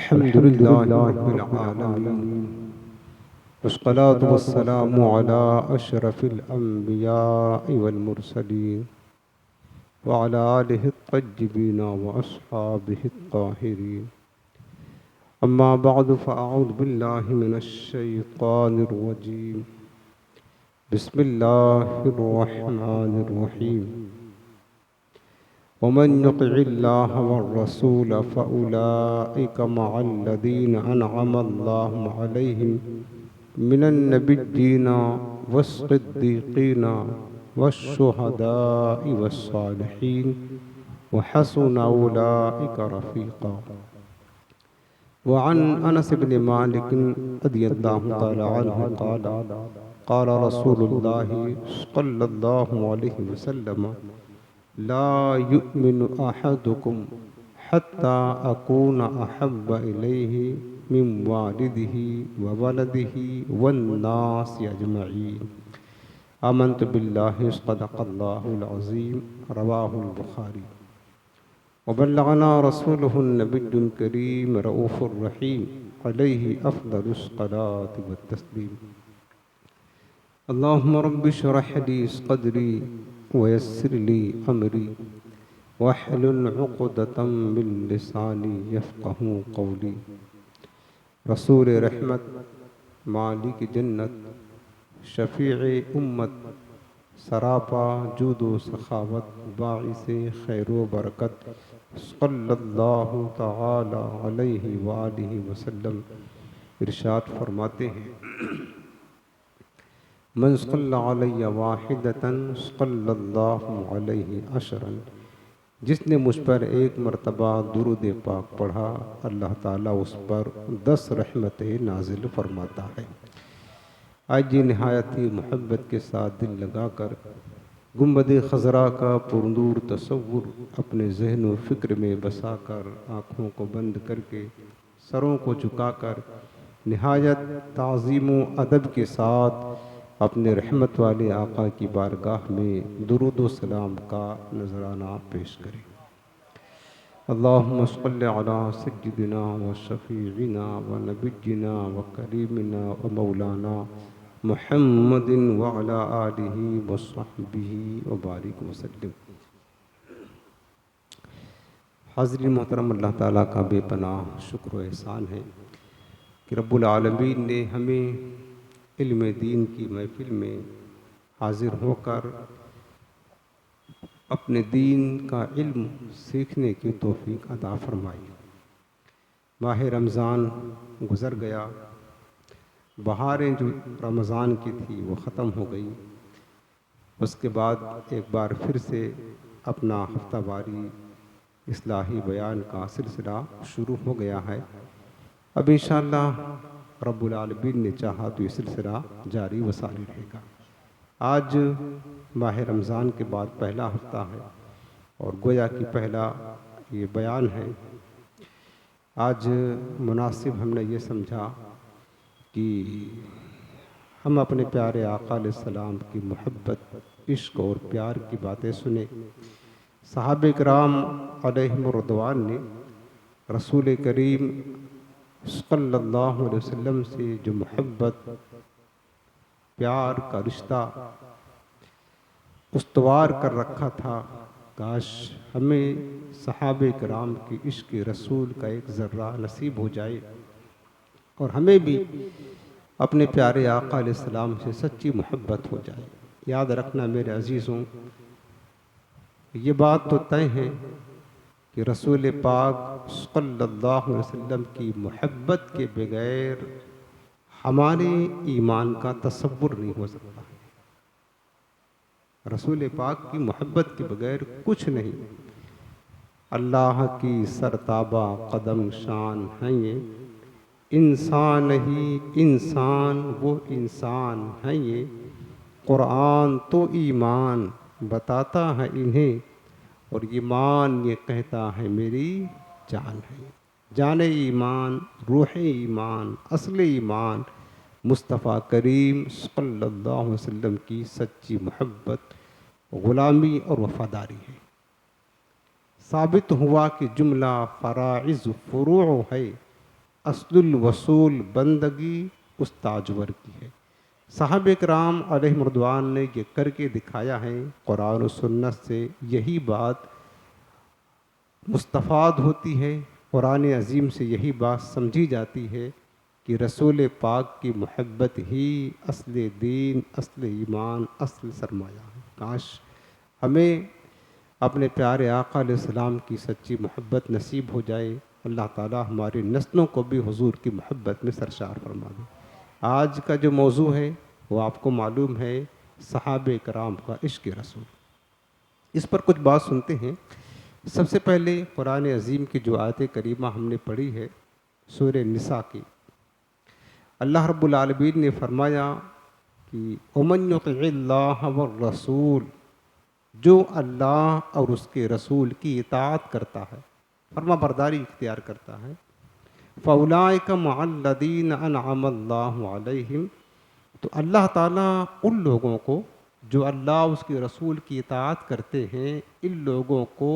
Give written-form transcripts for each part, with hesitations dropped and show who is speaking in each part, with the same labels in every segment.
Speaker 1: الحمد لله رب العالمين والصلاة والسلام على أشرف الأنبياء والمرسلين وعلى آله الطيبين وأصحابه الطاهرين. أما بعد فأعوذ بالله من الشيطان الرجيم. بسم الله الرحمن الرحيم. ومن يطع الله والرسول فأولئك مع الذين أنعم الله عليهم من النبيين والصديقين والشهداء والصالحين وحسن أولئك رفيقا. وعن أنس بن مالك رضي الله تعالى عنه قال قال رسول الله صلى الله عليه وسلم: لا يؤمن أحدكم حتى أكون أحب إليه من والده وولده والناس أجمعين. آمنت بالله صدق الله العظيم. رواه البخاري. وبلغنا رسوله النبي الكريم رؤوف الرحيم عليه أفضل الصلاة والتسليم. اللهم رب اشرح لي صدري ويسر لي أمري واحلل عقدة من لساني يفقه قولي. رسول رحمت، مالک جنت، شفیع امت، سراپا جود و سخاوت، باعث خیر و برکت، صلی اللہ تعالی علیہ وآلہ وسلم ارشاد فرماتے ہیں: من صلی علی واحدۃ صلی اللہ علیہ عشرا. جس نے مجھ پر ایک مرتبہ درود پاک پڑھا، اللہ تعالیٰ اس پر 10 رحمتیں نازل فرماتا ہے. آج نہایت ہی محبت کے ساتھ دل لگا کر گنبد خضرا کا پرنور تصور اپنے ذہن و فکر میں بسا کر، آنکھوں کو بند کر کے، سروں کو جھکا کر، نہایت تعظیم و ادب کے ساتھ اپنے رحمت والے آقا کی بارگاہ میں درود و سلام کا نذرانہ پیش کریں. اللہم صلی علی سیدنا و شفیعنا و نبینا و کریمنا و مولانا محمد وعلی آلہ و صحبہ و بارک وسلم. حاضرین محترم، اللہ تعالیٰ کا بے پناہ شکر و احسان ہے کہ رب العالمین نے ہمیں علم دین کی محفل میں حاضر ہو کر اپنے دین کا علم سیکھنے کی توفیق عطا فرمائی. ماہ رمضان گزر گیا، بہاریں جو رمضان کی تھی وہ ختم ہو گئی. اس کے بعد ایک بار پھر سے اپنا ہفتہ واری اصلاحی بیان کا سلسلہ شروع ہو گیا ہے. اب انشاءاللہ رب العالمین نے چاہا تو یہ سلسلہ جاری و ساری رہے گا. آج ماہ رمضان کے بعد پہلا ہفتہ ہے اور گویا کہ پہلا یہ بیان ہے. آج مناسب ہم نے یہ سمجھا کہ ہم اپنے پیارے آقا علیہ السلام کی محبت، عشق اور پیار کی باتیں سنیں. صحابہ کرام علیہم الرضوان نے رسول کریم صلی اللہ علیہ وسلم سے جو محبت، پیار کا رشتہ استوار کر رکھا تھا، کاش ہمیں صحابہ کرام کی عشق رسول کا ایک ذرہ نصیب ہو جائے اور ہمیں بھی اپنے پیارے آقا علیہ السلام سے سچی محبت ہو جائے. یاد رکھنا میرے عزیزوں، یہ بات تو طے ہے کہ رسول پاک صلی اللہ علیہ وسلم کی محبت کے بغیر ہمارے ایمان کا تصور نہیں ہو سکتا. رسول پاک کی محبت کے بغیر کچھ نہیں. اللہ کی سرتابہ قدم شان ہیں یہ، انسان ہی انسان وہ انسان ہیں یہ. قرآن تو ایمان بتاتا ہے انہیں اور ایمان یہ کہتا ہے میری جان ہے. جان ایمان، روح ایمان، اصل ایمان مصطفیٰ کریم صلی اللہ علیہ وسلم کی سچی محبت، غلامی اور وفاداری ہے. ثابت ہوا کہ جملہ فرائض فروع ہے، اصل الوصول بندگی اس تاجور کی ہے۔ صحابہ کرام علیہ رضوان نے یہ کر کے دکھایا ہے۔ قرآن و سنت سے یہی بات مستفاد ہوتی ہے، قرآن عظیم سے یہی بات سمجھی جاتی ہے کہ رسول پاک کی محبت ہی اصل دین، اصل ایمان، اصل سرمایہ ہے۔ کاش ہمیں اپنے پیارے آقا علیہ السلام کی سچی محبت نصیب ہو جائے۔ اللہ تعالی ہماری نسلوں کو بھی حضور کی محبت میں سرشار فرما دے۔ آج کا جو موضوع ہے وہ آپ کو معلوم ہے، صحابہ کرام کا عشق رسول۔ اس پر کچھ بات سنتے ہیں۔ سب سے پہلے قرآن عظیم کی جو آیت کریمہ ہم نے پڑھی ہے سورہ نساء کی، اللہ رب العالمین نے فرمایا کہ وَمَن يُطِعِ اللَّهَ وَالرَّسُولَ، جو اللہ اور اس کے رسول کی اطاعت کرتا ہے، فرما برداری اختیار کرتا ہے، فَأُولَٰئِكَ مَعَ الَّذِينَ أَنْعَمَ اللَّهُ عَلَيْهِمْ، تو اللہ تعالیٰ ان لوگوں کو جو اللہ اس کے رسول کی اطاعت کرتے ہیں، ان لوگوں کو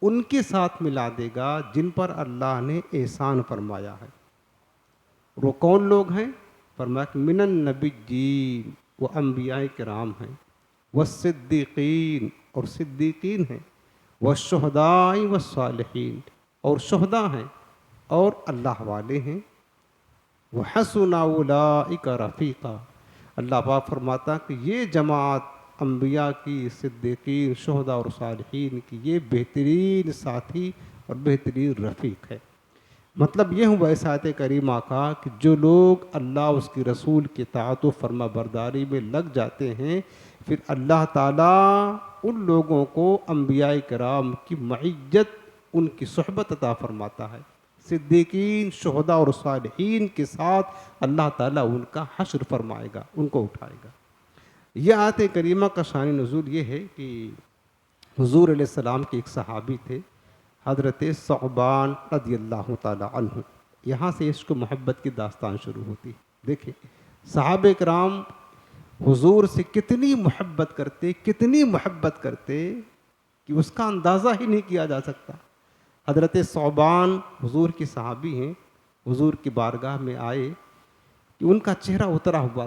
Speaker 1: ان کے ساتھ ملا دے گا جن پر اللہ نے احسان فرمایا ہے۔ وہ کون لوگ ہیں؟ فرمایا کہ من النبیین، وہ انبیاء کرام ہیں، والصدیقین، اور صدیقین ہیں، والشہداء والصالحین، اور شہداء ہیں اور اللہ والے ہیں، وحسن اولئک رفیقا، اللہ پاک فرماتا کہ یہ جماعت انبیاء کی، صدیقین، شہداء اور صالحین کی یہ بہترین ساتھی اور بہترین رفیق ہے۔ مطلب یہ ہوا اس آیت کریمہ کا کہ جو لوگ اللہ اس کی رسول کی اطاعت و فرما برداری میں لگ جاتے ہیں، پھر اللہ تعالیٰ ان لوگوں کو انبیاء کرام کی معیت، ان کی صحبت عطا فرماتا ہے۔ صدیقین، شہداء اور صالحین کے ساتھ اللہ تعالیٰ ان کا حشر فرمائے گا، ان کو اٹھائے گا۔ یہ آیت کریمہ کا شان نزول یہ ہے کہ حضور علیہ السلام کے ایک صحابی تھے، حضرت ثعبان رضی اللہ تعالی عنہ۔ یہاں سے عشق و محبت کی داستان شروع ہوتی ہے۔ دیکھیں صحابہ کرام حضور سے کتنی محبت کرتے کہ اس کا اندازہ ہی نہیں کیا جا سکتا۔ حضرت ثعبان حضور کی صحابی ہیں، حضور کی بارگاہ میں آئے کہ ان کا چہرہ اترا ہوا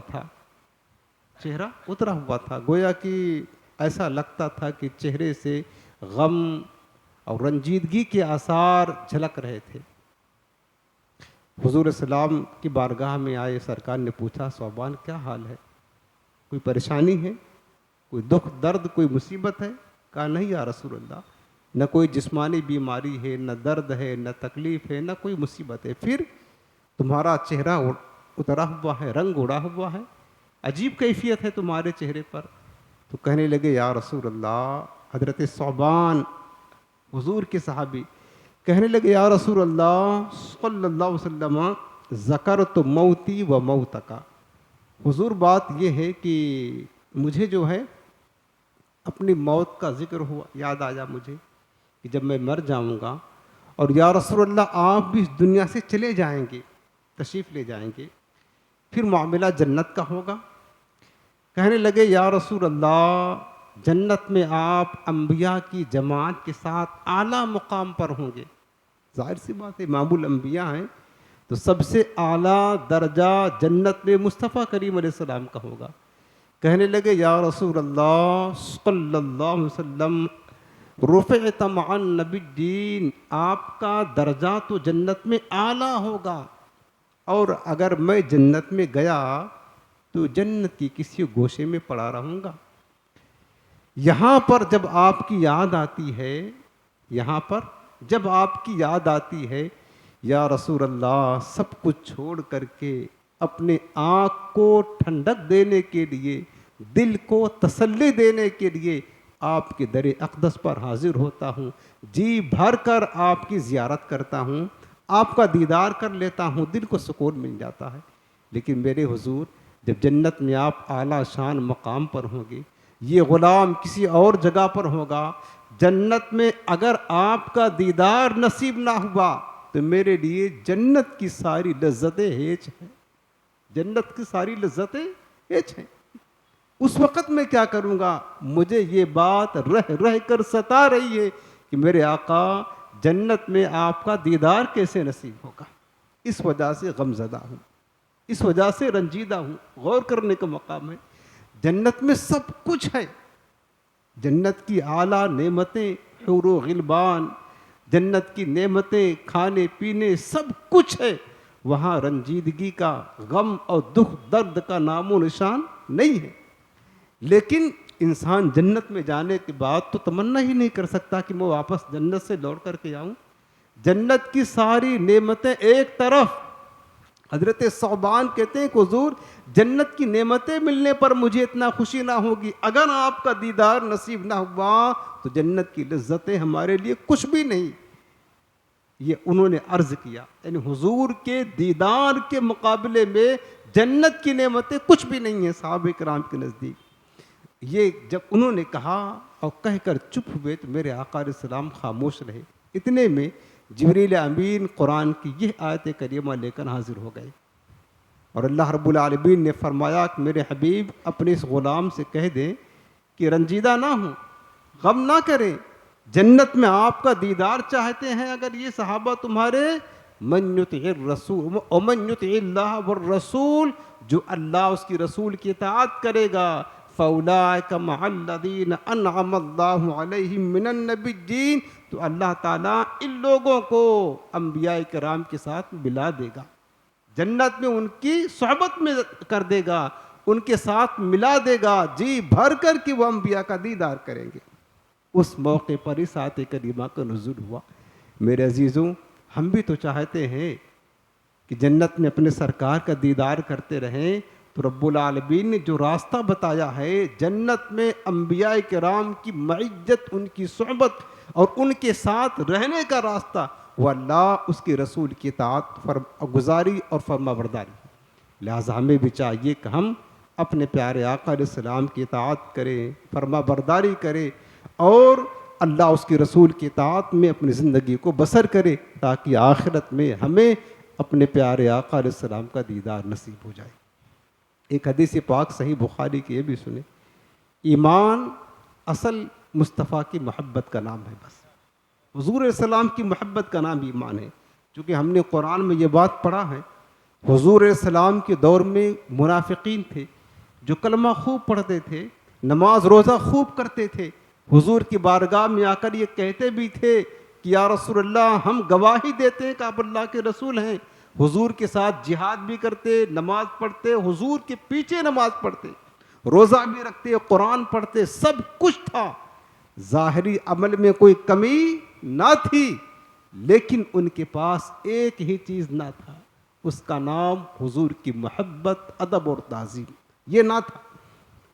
Speaker 1: تھا، گویا کہ ایسا لگتا تھا کہ چہرے سے غم اور رنجیدگی کے آثار جھلک رہے تھے۔ حضور السلام کی بارگاہ میں آئے، سرکار نے پوچھا ثعبان کیا حال ہے، کوئی پریشانی ہے، کوئی دکھ درد، کوئی مصیبت ہے؟ کہا نہیں یا رسول اللہ، نہ کوئی جسمانی بیماری ہے، نہ درد ہے، نہ تکلیف ہے، نہ کوئی مصیبت ہے، پھر تمہارا چہرہ اترا ہوا ہے، رنگ اڑا ہوا ہے، عجیب کیفیت ہے تمہارے چہرے پر۔ تو کہنے لگے یا رسول اللہ، حضرت ثعبان حضور کے صحابی کہنے لگے یا رسول اللہ صلی اللہ علیہ وسلم، ذکرت موتی و موتک، حضور بات یہ ہے کہ مجھے جو ہے اپنی موت کا ذکر ہوا، یاد آیا مجھے کہ جب میں مر جاؤں گا، اور یا رسول اللہ آپ بھی اس دنیا سے چلے جائیں گے، تشریف لے جائیں گے، پھر معاملہ جنت کا ہوگا۔ کہنے لگے یا رسول اللہ، جنت میں آپ انبیاء کی جماعت کے ساتھ اعلیٰ مقام پر ہوں گے۔ ظاہر سی بات ہے، امام الانبیاء ہیں تو سب سے اعلیٰ درجہ جنت میں مصطفیٰ کریم علیہ السلام کا ہوگا۔ کہنے لگے یا رسول اللہ صلی اللہ علیہ وسلم، رفعت مع النبیین، آپ کا درجہ تو جنت میں اعلیٰ ہوگا، اور اگر میں جنت میں گیا تو جنت کی کسی گوشے میں پڑا رہوں گا۔ یہاں پر جب آپ کی یاد آتی ہے، یا رسول اللہ، سب کچھ چھوڑ کر کے اپنے آنکھ کو ٹھنڈک دینے کے لیے، دل کو تسلی دینے کے لیے آپ کے در اقدس پر حاضر ہوتا ہوں، جی بھر کر آپ کی زیارت کرتا ہوں، آپ کا دیدار کر لیتا ہوں، دل کو سکون مل جاتا ہے۔ لیکن میرے حضور، جب جنت میں آپ اعلیٰ شان مقام پر ہوں گے، یہ غلام کسی اور جگہ پر ہوگا، جنت میں اگر آپ کا دیدار نصیب نہ ہوا تو میرے لیے جنت کی ساری لذتیں ہیچ ہیں، جنت کی ساری لذتیں ہیچ ہیں۔ اس وقت میں کیا کروں گا؟ مجھے یہ بات رہ کر ستا رہی ہے کہ میرے آقا، جنت میں آپ کا دیدار کیسے نصیب ہوگا؟ اس وجہ سے غم زدہ ہوں، اس وجہ سے رنجیدہ ہوں۔ غور کرنے کا مقام ہے، جنت میں سب کچھ ہے، جنت کی اعلیٰ نعمتیں، حور و غلبان، جنت کی نعمتیں، کھانے پینے، سب کچھ ہے، وہاں رنجیدگی کا، غم اور دکھ درد کا نام و نشان نہیں ہے۔ لیکن انسان جنت میں جانے کے بعد تو تمنا ہی نہیں کر سکتا کہ میں واپس جنت سے لوٹ کر کے آؤں۔ جنت کی ساری نعمتیں ایک طرف، حضرت ثعبان کہتے ہیں کہ حضور جنت کی نعمتیں ملنے پر مجھے اتنا خوشی نہ ہوگی، اگر آپ کا دیدار نصیب نہ ہوا تو جنت کی لذتیں ہمارے لیے کچھ بھی نہیں۔ یہ انہوں نے عرض کیا، یعنی حضور کے دیدار کے مقابلے میں جنت کی نعمتیں کچھ بھی نہیں ہیں صحابہ کرام کے نزدیک۔ یہ جب انہوں نے کہا اور کہہ کر چپ ہوئے تو میرے آقا علیہ السلام خاموش رہے۔ اتنے میں جبریل امین قرآن کی یہ آیت کریمہ لے کر حاضر ہو گئے، اور اللہ رب العالمین نے فرمایا کہ میرے حبیب اپنے اس غلام سے کہہ دیں کہ رنجیدہ نہ ہوں، غم نہ کریں، جنت میں آپ کا دیدار چاہتے ہیں اگر یہ صحابہ تمہارے، من یطع الرسول ومن یطع اللہ والرسول، جو اللہ اس کی رسول کی اطاعت کرے گا، فَأُولَٰئِكَ مَعَ الَّذِينَ أَنْعَمَ اللَّهُ عَلَيْهِم مِّنَ النَّبِيِّينَ، تو اللہ تعالیٰ ان لوگوں کو انبیاء کرام کے ساتھ ملا دے گا، جنت میں ان کی صحبت میں کر دے گا، ان کے ساتھ ملا دے گا، جی بھر کر کہ وہ انبیاء کا دیدار کریں گے۔ اس موقع پر اس آیت کریمہ کا نزول ہوا۔ میرے عزیزوں، ہم بھی تو چاہتے ہیں کہ جنت میں اپنے سرکار کا دیدار کرتے رہیں، تو رب العالمین نے جو راستہ بتایا ہے جنت میں انبیاء کرام کی معیت، ان کی صحبت اور ان کے ساتھ رہنے کا راستہ، وہ اللہ اس کے رسول کی اطاعت گزاری اور فرما برداری۔ لہٰذا ہمیں بھی چاہیے کہ ہم اپنے پیارے آقا علیہ السلام کی اطاعت کریں، فرما برداری کریں، اور اللہ اس کے رسول کی اطاعت میں اپنی زندگی کو بسر کرے، تاکہ آخرت میں ہمیں اپنے پیارے آقا علیہ السلام کا دیدار نصیب ہو جائے۔ ایک حدیث پاک صحیح بخاری کی یہ بھی سنیں، ایمان اصل مصطفیٰ کی محبت کا نام ہے، بس حضور علیہ السلام کی محبت کا نام ایمان ہے۔ چونکہ ہم نے قرآن میں یہ بات پڑھا ہے، حضور علیہ السلام کے دور میں منافقین تھے جو کلمہ خوب پڑھتے تھے، نماز روزہ خوب کرتے تھے، حضور کی بارگاہ میں آ کر یہ کہتے بھی تھے کہ یا رسول اللہ ہم گواہی دیتے ہیں کہ آپ اللہ کے رسول ہیں، حضور کے ساتھ جہاد بھی کرتے، نماز پڑھتے، حضور کے پیچھے نماز پڑھتے، روزہ بھی رکھتے، قرآن پڑھتے، سب کچھ تھا، ظاہری عمل میں کوئی کمی نہ تھی، لیکن ان کے پاس ایک ہی چیز نہ تھا، اس کا نام حضور کی محبت، ادب اور تعظیم، یہ نہ تھا،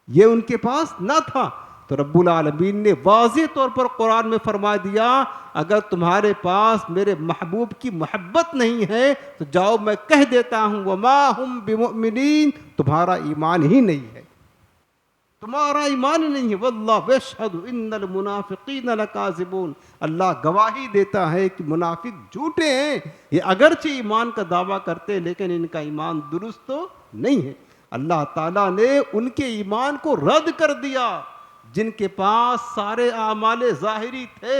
Speaker 1: یہ ان کے پاس نہ تھا۔ تو رب العالمین نے واضح طور پر قرآن میں فرما دیا، اگر تمہارے پاس میرے محبوب کی محبت نہیں ہے تو جاؤ میں کہہ دیتا ہوں وما ہم بمؤمنین، تمہارا ایمان ہی نہیں ہے، تمہارا ایمان ہی نہیں ہے۔ واللہ یشہد ان المنافقین لکاذبون، اللہ گواہی دیتا ہے کہ منافق جھوٹے ہیں، یہ اگرچہ ایمان کا دعویٰ کرتے لیکن ان کا ایمان درست تو نہیں ہے۔ اللہ تعالیٰ نے ان کے ایمان کو رد کر دیا، جن کے پاس سارے اعمال ظاہری تھے،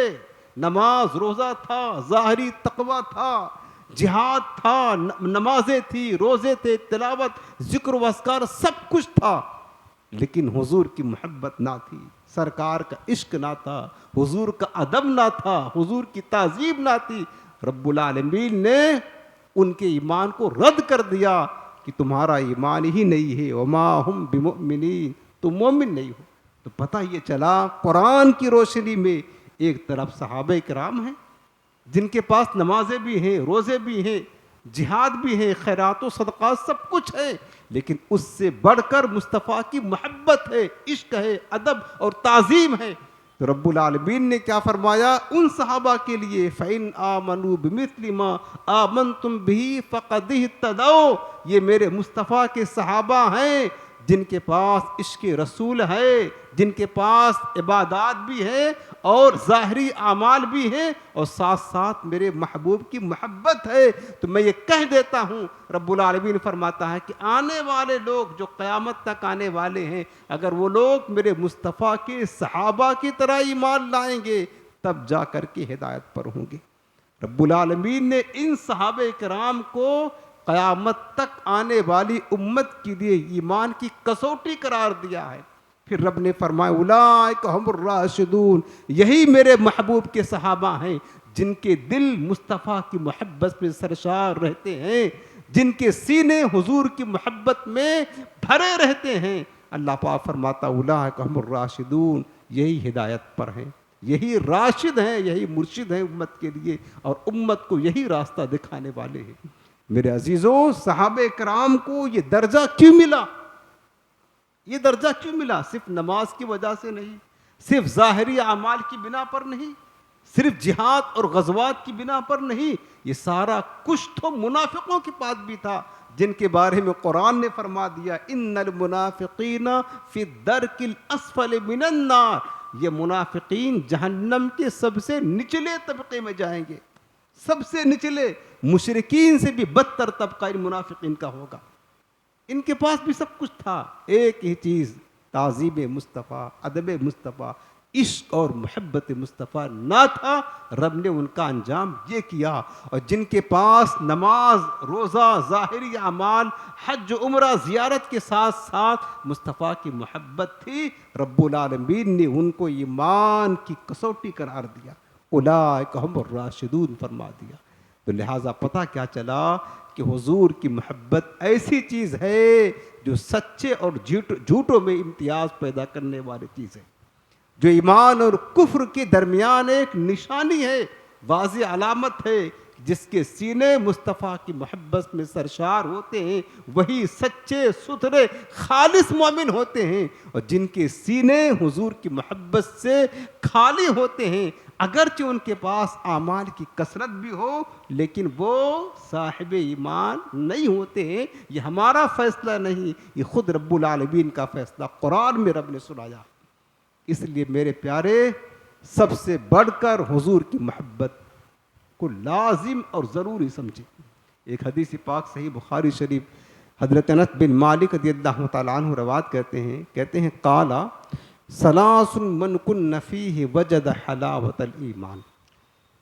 Speaker 1: نماز روزہ تھا، ظاہری تقویٰ تھا، جہاد تھا، نمازیں تھی، روزے تھے، تلاوت، ذکر و اذکار، سب کچھ تھا، لیکن حضور کی محبت نہ تھی، سرکار کا عشق نہ تھا، حضور کا ادب نہ تھا، حضور کی تعظیم نہ تھی۔ رب العالمین نے ان کے ایمان کو رد کر دیا کہ تمہارا ایمان ہی نہیں ہے، وما ہم بمؤمنین، تم مومن نہیں ہو۔ تو پتہ یہ چلا قرآن کی روشنی میں، ایک طرف صحابہ کرام ہیں جن کے پاس نمازیں بھی ہیں، روزے بھی ہیں، جہاد بھی ہے، خیرات و صدقات سب کچھ ہے، لیکن اس سے بڑھ کر مصطفیٰ کی محبت ہے، عشق ہے، ادب اور تعظیم ہے۔ تو رب العالمین نے کیا فرمایا ان صحابہ کے لیے، فَإِنْ آمَنُوا بِمِثْلِ مَا آمَنْتُمْ بِهِ فَقَدْ اهْتَدَوْا، یہ میرے مصطفیٰ کے صحابہ ہیں جن کے پاس عشق رسول ہے، جن کے پاس عبادات بھی ہے اور ظاہری اعمال بھی ہیں، اور ساتھ ساتھ میرے محبوب کی محبت ہے۔ تو میں یہ کہہ دیتا ہوں، رب العالمین فرماتا ہے کہ آنے والے لوگ جو قیامت تک آنے والے ہیں، اگر وہ لوگ میرے مصطفیٰ کے صحابہ کی طرح ایمان لائیں گے تب جا کر کے ہدایت پر ہوں گے۔ رب العالمین نے ان صحابہ کرام کو قیامت تک آنے والی امت کے لیے ایمان کی کسوٹی قرار دیا ہے. پھر رب نے فرمایا اولئک هم الراشدون، یہی میرے محبوب کے صحابہ ہیں جن کے دل مصطفیٰ کی محبت میں سرشار رہتے ہیں، جن کے سینے حضور کی محبت میں بھرے رہتے ہیں. اللہ پاک فرماتا اولئک هم الراشدون، یہی ہدایت پر ہیں، یہی راشد ہیں، یہی مرشد ہیں امت کے لیے، اور امت کو یہی راستہ دکھانے والے ہیں. میرے عزیزوں، صحابہ کرام کو یہ درجہ کیوں ملا؟ یہ درجہ کیوں ملا؟ صرف نماز کی وجہ سے نہیں، صرف ظاہری اعمال کی بنا پر نہیں، صرف جہاد اور غزوات کی بنا پر نہیں. یہ سارا کچھ تو منافقوں کے پاس بھی تھا، جن کے بارے میں قرآن نے فرما دیا ان المنافقین فی الدرک الاسفل من النار، یہ منافقین جہنم کے سب سے نچلے طبقے میں جائیں گے، سب سے نچلے. مشرکین سے بھی بدتر طبقہ ان منافقین کا ہوگا. ان کے پاس بھی سب کچھ تھا، ایک ہی چیز، تعظیم مصطفیٰ، ادب مصطفیٰ، عشق اور محبت مصطفیٰ نہ تھا. رب نے ان کا انجام یہ کیا. اور جن کے پاس نماز، روزہ، ظاہری اعمال، حج و عمرہ، زیارت کے ساتھ ساتھ مصطفیٰ کی محبت تھی، رب العالمین نے ان کو ایمان کی کسوٹی قرار دیا. اولئک هم الراشدون فرما دیا. تو لہٰذا پتہ کیا چلا کہ حضور کی محبت ایسی چیز ہے جو سچے اور جھوٹوں میں امتیاز پیدا کرنے والی چیز ہے، جو ایمان اور کفر کے درمیان ایک نشانی ہے، واضح علامت ہے. جس کے سینے مصطفیٰ کی محبت میں سرشار ہوتے ہیں وہی سچے ستھرے خالص مومن ہوتے ہیں، اور جن کے سینے حضور کی محبت سے خالی ہوتے ہیں اگرچہ ان کے پاس اعمال کی کثرت بھی ہو لیکن وہ صاحب ایمان نہیں ہوتے ہیں. یہ ہمارا فیصلہ نہیں، یہ خود رب العالمین کا فیصلہ قرآن میں رب نے سنایا. اس لیے میرے پیارے، سب سے بڑھ کر حضور کی محبت کو لازم اور ضروری سمجھیں. ایک حدیث پاک صحیح بخاری شریف حضرت انس بن مالک رضی اللہ تعالیٰ عنہ روایت کہتے ہیں قال ثلاث من کن فیہ وجد حلاوت الایمان.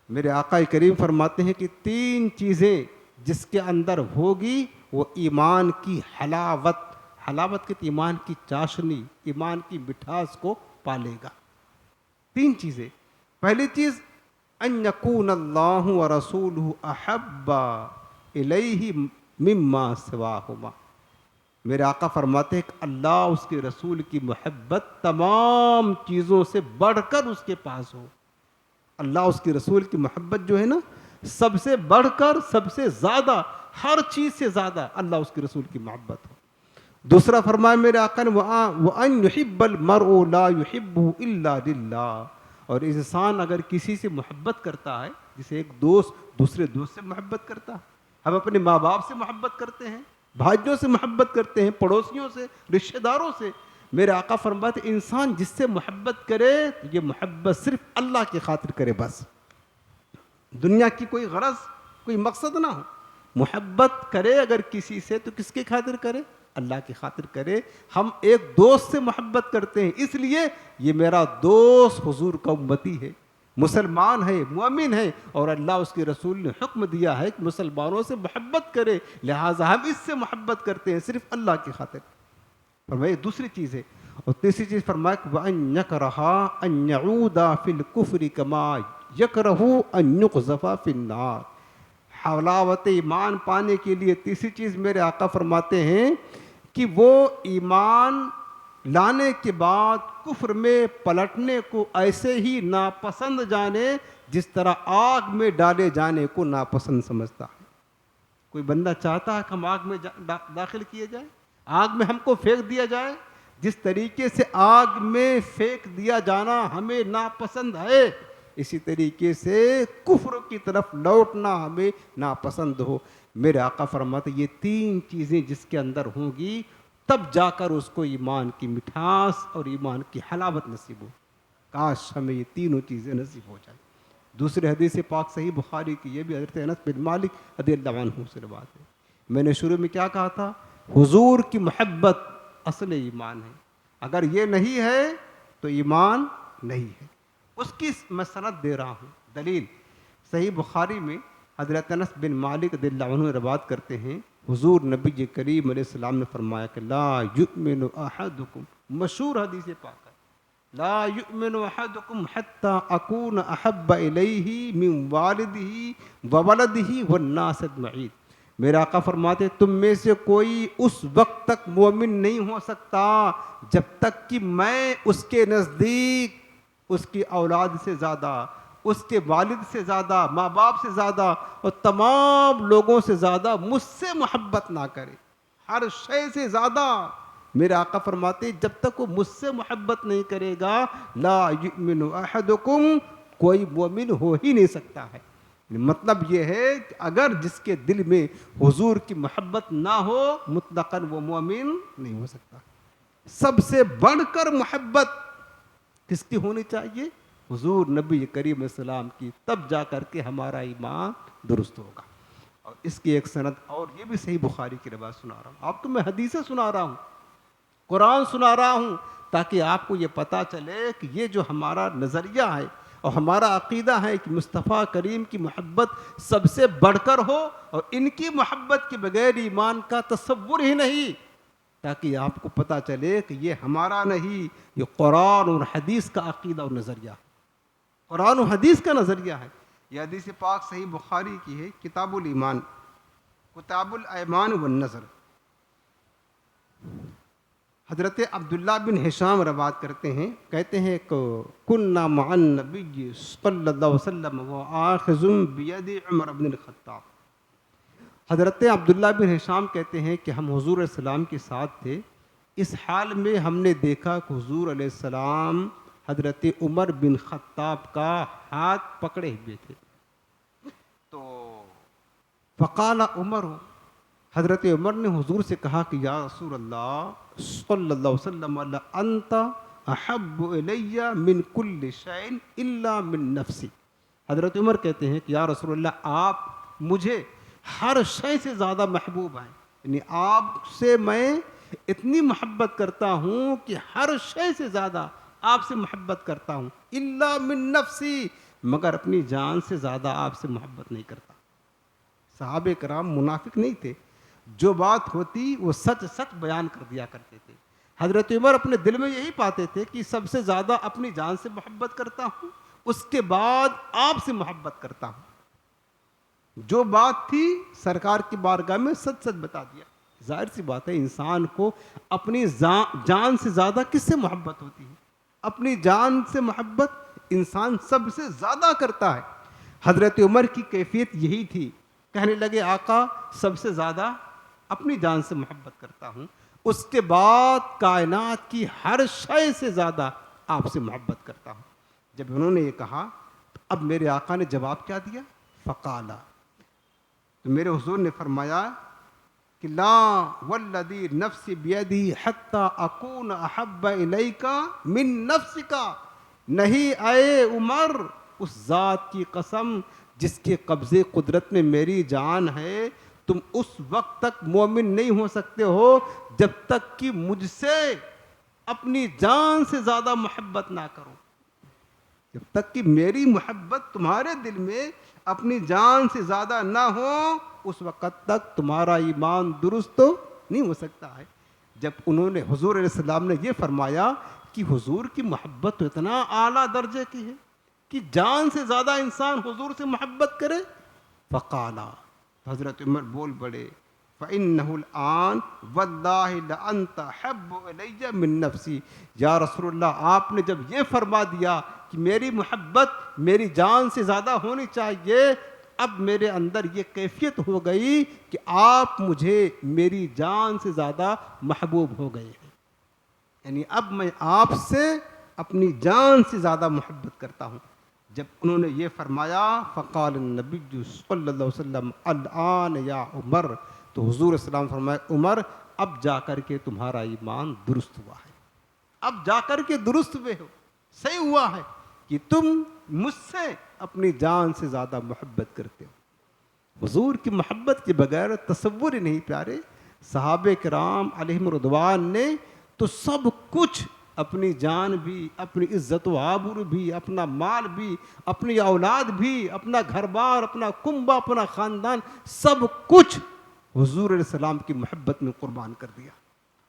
Speaker 1: میرے آقا کریم فرماتے ہیں کہ 3 چیزیں جس کے اندر ہوگی وہ ایمان کی حلاوت کی ایمان کی چاشنی، ایمان کی مٹھاس کو پالے گا. 3 چیزیں. پہلی چیز ان یکون اللہ ورسولہ احب الیہ مما سواہما. میرے آقا فرماتے ہیں کہ اللہ اس کے رسول کی محبت تمام چیزوں سے بڑھ کر اس کے پاس ہو. اللہ اس کے رسول کی محبت جو ہے نا، سب سے بڑھ کر، سب سے زیادہ، ہر چیز سے زیادہ اللہ اس کے رسول کی محبت ہو. دوسرا فرمایا میرے آقا نے وَأَن يُحِبَّ الْمَرْءُ لَا يُحِبُّهُ إِلَّا لِلَّهِ. اور انسان اگر کسی سے محبت کرتا ہے، جسے ایک دوست دوسرے دوست سے محبت کرتا ہے، ہم اپنے ماں باپ سے محبت کرتے ہیں، بھائیوں سے محبت کرتے ہیں، پڑوسیوں سے، رشتہ داروں سے. میرے آقا فرماتے انسان جس سے محبت کرے تو یہ محبت صرف اللہ کی خاطر کرے، بس دنیا کی کوئی غرض، کوئی مقصد نہ ہو. محبت کرے اگر کسی سے تو کس کی خاطر کرے؟ اللہ کی خاطر کرے. ہم ایک دوست سے محبت کرتے ہیں اس لیے یہ میرا دوست حضور کا امتی ہے، مسلمان ہے، مومن ہے، اور اللہ اس کے رسول نے حکم دیا ہے کہ مسلمانوں سے محبت کرے، لہٰذا ہم اس سے محبت کرتے ہیں صرف اللہ کی خاطر. فرمایا دوسری چیز ہے. اور تیسری چیز فرمایا کہ وَأَن يَكْرَهَا أَن يَعُودَ فِي الْكُفْرِ كَمَا يَكْرَهُ أَن يُقْذَفَ فِي النَّارِ. حلاوت ایمان پانے کے لیے تیسری چیز میرے آقا فرماتے ہیں کہ وہ ایمان لانے کے بعد کفر میں پلٹنے کو ایسے ہی ناپسند جانے جس طرح آگ میں ڈالے جانے کو ناپسند سمجھتا ہے. کوئی بندہ چاہتا ہے کہ ہم آگ میں داخل کیے جائیں، آگ میں ہم کو پھینک دیا جائے؟ جس طریقے سے آگ میں پھینک دیا جانا ہمیں ناپسند ہے، اسی طریقے سے کفر کی طرف لوٹنا ہمیں ناپسند ہو. میرے آقا فرماتے یہ 3 چیزیں جس کے اندر ہوں گی تب جا کر اس کو ایمان کی مٹھاس اور ایمان کی حلاوت نصیب ہو. کاش ہمیں یہ تینوں چیزیں نصیب ہو جائیں. دوسرے حدیث پاک صحیح بخاری کی، یہ بھی حضرت انس بن مالک رضی اللہ عنہ سے روایت ہے. میں نے شروع میں کیا کہا تھا؟ حضور کی محبت اصل ایمان ہے. اگر یہ نہیں ہے تو ایمان نہیں ہے. اس کی میں سند دے رہا ہوں. دلیل صحیح بخاری میں حضرت انس بن مالک رضی اللہ عنہ روایت کرتے ہیں حضور نبی کریم علیہ السلام نے فرمایا کہ لا یؤمن احدکم، مشہور حدیث پاک ہے، لا یؤمن احدکم حتی اکون احب الیہ من والدہ وولدہ والناس اجمعین۔ میرا آقا فرماتے تم میں سے کوئی اس وقت تک مومن نہیں ہو سکتا جب تک کہ میں اس کے نزدیک اس کی اولاد سے زیادہ، اس کے والد سے زیادہ، ماں باپ سے زیادہ اور تمام لوگوں سے زیادہ مجھ سے محبت نہ کرے، ہر شے سے زیادہ۔ میرے آقا فرماتے جب تک وہ مجھ سے محبت نہیں کرے گا لا یؤمن احدکم، کوئی مومن ہو ہی نہیں سکتا ہے۔ مطلب یہ ہے کہ اگر جس کے دل میں حضور کی محبت نہ ہو مطلقاً وہ مومن نہیں ہو سکتا۔ سب سے بڑھ کر محبت کس کی ہونی چاہیے؟ حضور نبی کریم علیہ السلام کی، تب جا کر کے ہمارا ایمان درست ہوگا۔ اور اس کی ایک سند اور یہ بھی صحیح بخاری کی روایت سنا رہا ہوں آپ کو، میں حدیثیں سنا رہا ہوں، قرآن سنا رہا ہوں، تاکہ آپ کو یہ پتہ چلے کہ یہ جو ہمارا نظریہ ہے اور ہمارا عقیدہ ہے کہ مصطفیٰ کریم کی محبت سب سے بڑھ کر ہو اور ان کی محبت کے بغیر ایمان کا تصور ہی نہیں، تاکہ آپ کو پتہ چلے کہ یہ ہمارا نہیں، یہ قرآن اور حدیث کا عقیدہ اور نظریہ ہے، قرآن و حدیث کا نظریہ ہے۔ یہ حدیث پاک صحیح بخاری کی ہے، کتاب الایمان، کتاب الایمان والنظر۔ حضرت عبداللہ بن ہشام روایت کرتے ہیں، کہتے ہیں کہ کننا مع النبی صلی اللہ علیہ وسلم وآخذ بید عمر بن الخطاب۔ حضرت عبداللہ بن ہشام کہتے ہیں کہ ہم حضور علیہ السلام کے ساتھ تھے، اس حال میں ہم نے دیکھا کہ حضور علیہ السلام حضرت عمر بن خطاب کا ہاتھ پکڑے ہوئے تھے، تو فقال عمر، حضرت عمر نے حضور سے کہا کہ یا رسول اللہ صلی اللہ علیہ وسلم انت احب الی من کل شیء الا من نفسی۔ حضرت عمر کہتے ہیں کہ یا رسول اللہ آپ مجھے ہر شے سے زیادہ محبوب ہیں، یعنی آپ سے میں اتنی محبت کرتا ہوں کہ ہر شے سے زیادہ آپ سے محبت کرتا ہوں، الا من نفسی، مگر اپنی جان سے زیادہ آپ سے محبت نہیں کرتا۔ صحابہ کرام منافق نہیں تھے، جو بات ہوتی وہ سچ سچ بیان کر دیا کرتے تھے۔ حضرت عمر اپنے دل میں یہی پاتے تھے کہ سب سے زیادہ اپنی جان سے محبت کرتا ہوں، اس کے بعد آپ سے محبت کرتا ہوں۔ جو بات تھی سرکار کی بارگاہ میں سچ سچ بتا دیا۔ ظاہر سی بات ہے انسان کو اپنی جان سے زیادہ کس سے محبت ہوتی ہے؟ اپنی جان سے محبت انسان سب سے زیادہ کرتا ہے۔ حضرت عمر کی کیفیت یہی تھی، کہنے لگے آقا سب سے زیادہ اپنی جان سے محبت کرتا ہوں، اس کے بعد کائنات کی ہر شے سے زیادہ آپ سے محبت کرتا ہوں۔ جب انہوں نے یہ کہا تو اب میرے آقا نے جواب کیا دیا؟ فقالا، تو میرے حضور نے فرمایا کہ لا والذی نفسی بیدی حتی اکون احب الیک من نفسک، نہیں اے عمر اس ذات کی قسم جس کے قبضے قدرت میں میری جان ہے، تم اس وقت تک مومن نہیں ہو سکتے ہو جب تک کہ مجھ سے اپنی جان سے زیادہ محبت نہ کرو۔ جب تک کہ میری محبت تمہارے دل میں اپنی جان سے زیادہ نہ ہو اس وقت تک تمہارا ایمان درست نہیں ہو سکتا ہے۔ جب انہوں نے حضور علیہ السلام نے یہ فرمایا کہ حضور کی محبت تو اتنا اعلیٰ درجے کی ہے کہ جان سے زیادہ انسان حضور سے محبت کرے، فقالا، حضرت عمر بول پڑے فَإِنَّهُ الْآنَ وَاللَّهِ لَأَنْتَ حَبُّ إِلَيَّ مِن نَفْسِي۔ یا رسول اللہ آپ نے جب یہ فرما دیا کہ میری محبت میری جان سے زیادہ ہونی چاہیے، اب میرے اندر یہ کیفیت ہو گئی کہ آپ مجھے میری جان سے زیادہ محبوب ہو گئے ہیں، یعنی اب میں آپ سے اپنی جان سے زیادہ محبت کرتا ہوں۔ جب انہوں نے یہ فرمایا فقال النبی صلی اللہ علیہ وسلم الآن یا عمر، تو حضور السلام فرمایا عمر اب جا کر کے تمہارا ایمان درست ہوا ہے، اب جا کر کے درست ہوئے ہو، صحیح ہوا ہے کہ تم مجھ سے اپنی جان سے زیادہ محبت کرتے ہو۔ حضور کی محبت کے بغیر تصور ہی نہیں پیارے۔ صحابہ کرام علیہم رضوان نے تو سب کچھ اپنی جان بھی، اپنی عزت و آبرو بھی، اپنا مال بھی، اپنی اولاد بھی، اپنا گھر بار، اپنا کنبہ، اپنا خاندان، سب کچھ حضور علیہ السلام کی محبت میں قربان کر دیا.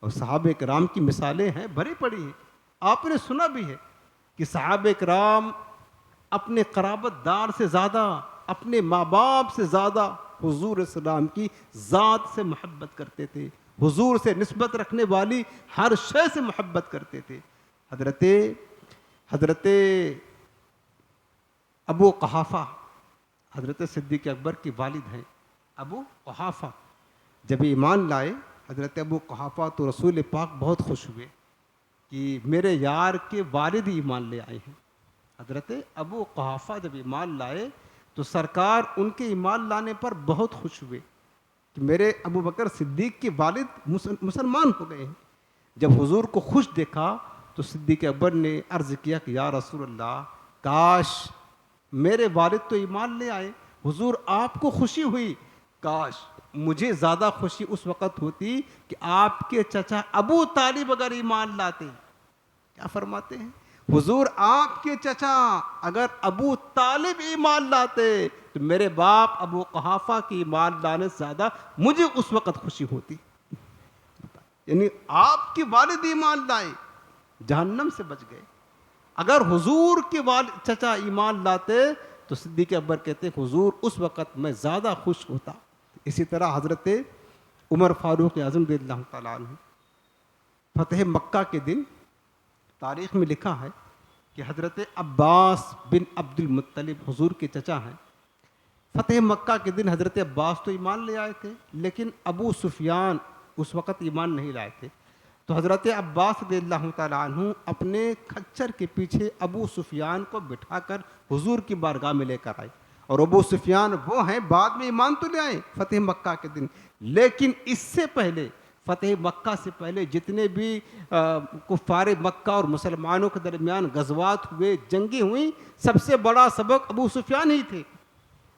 Speaker 1: اور صحابہ کرام کی مثالیں ہیں، بھری پڑی ہیں. آپ نے سنا بھی ہے کہ صحابہ کرام اپنے قرابت دار سے زیادہ، اپنے ماں باپ سے زیادہ حضور علیہ السلام کی ذات سے محبت کرتے تھے. حضور سے نسبت رکھنے والی ہر شے سے محبت کرتے تھے. حضرت ابو قحافہ حضرت صدیق اکبر کے والد ہیں. ابو قحافہ جب ایمان لائے، حضرت ابو قحافہ تو رسول پاک بہت خوش ہوئے کہ میرے یار کے والد ایمان لے آئے ہیں. حضرت ابو قحافہ جب ایمان لائے تو سرکار ان کے ایمان لانے پر بہت خوش ہوئے کہ میرے ابو بکر صدیق کے والد مسلمان ہو گئے ہیں. جب حضور کو خوش دیکھا تو صدیق اکبر نے عرض کیا کہ یا رسول اللہ، کاش میرے والد تو ایمان لے آئے، حضور آپ کو خوشی ہوئی، کاش مجھے زیادہ خوشی اس وقت ہوتی کہ آپ کے چچا ابو طالب اگر ایمان لاتے. کیا فرماتے ہیں حضور؟ آپ کے چچا اگر ابو طالب ایمان لاتے تو میرے باپ ابو قحافہ کی ایمان لانے سے زیادہ مجھے اس وقت خوشی ہوتی. یعنی آپ کے والد ایمان لائے، جہنم سے بچ گئے. اگر حضور کے والد چچا ایمان لاتے تو صدیق اکبر کہتے حضور اس وقت میں زیادہ خوش ہوتا. اسی طرح حضرت عمر فاروق اعظم رضی اللہ تعالیٰ عنہ فتح مکہ کے دن تاریخ میں لکھا ہے کہ حضرت عباس بن عبد المطلب حضور کے چچا ہیں. فتح مکہ کے دن حضرت عباس تو ایمان لے آئے تھے، لیکن ابو سفیان اس وقت ایمان نہیں لائے تھے. تو حضرت عباس رضی اللہ تعالیٰ عنہ اپنے کھچر کے پیچھے ابو سفیان کو بٹھا کر حضور کی بارگاہ میں لے کر آئے. اور ابو سفیان وہ ہیں بعد میں ایمان تو لے آئے فتح مکہ کے دن، لیکن اس سے پہلے فتح مکہ سے پہلے جتنے بھی کفار مکہ اور مسلمانوں کے درمیان غزوات ہوئے، جنگیں ہوئیں، سب سے بڑا سبق ابو سفیان ہی تھے.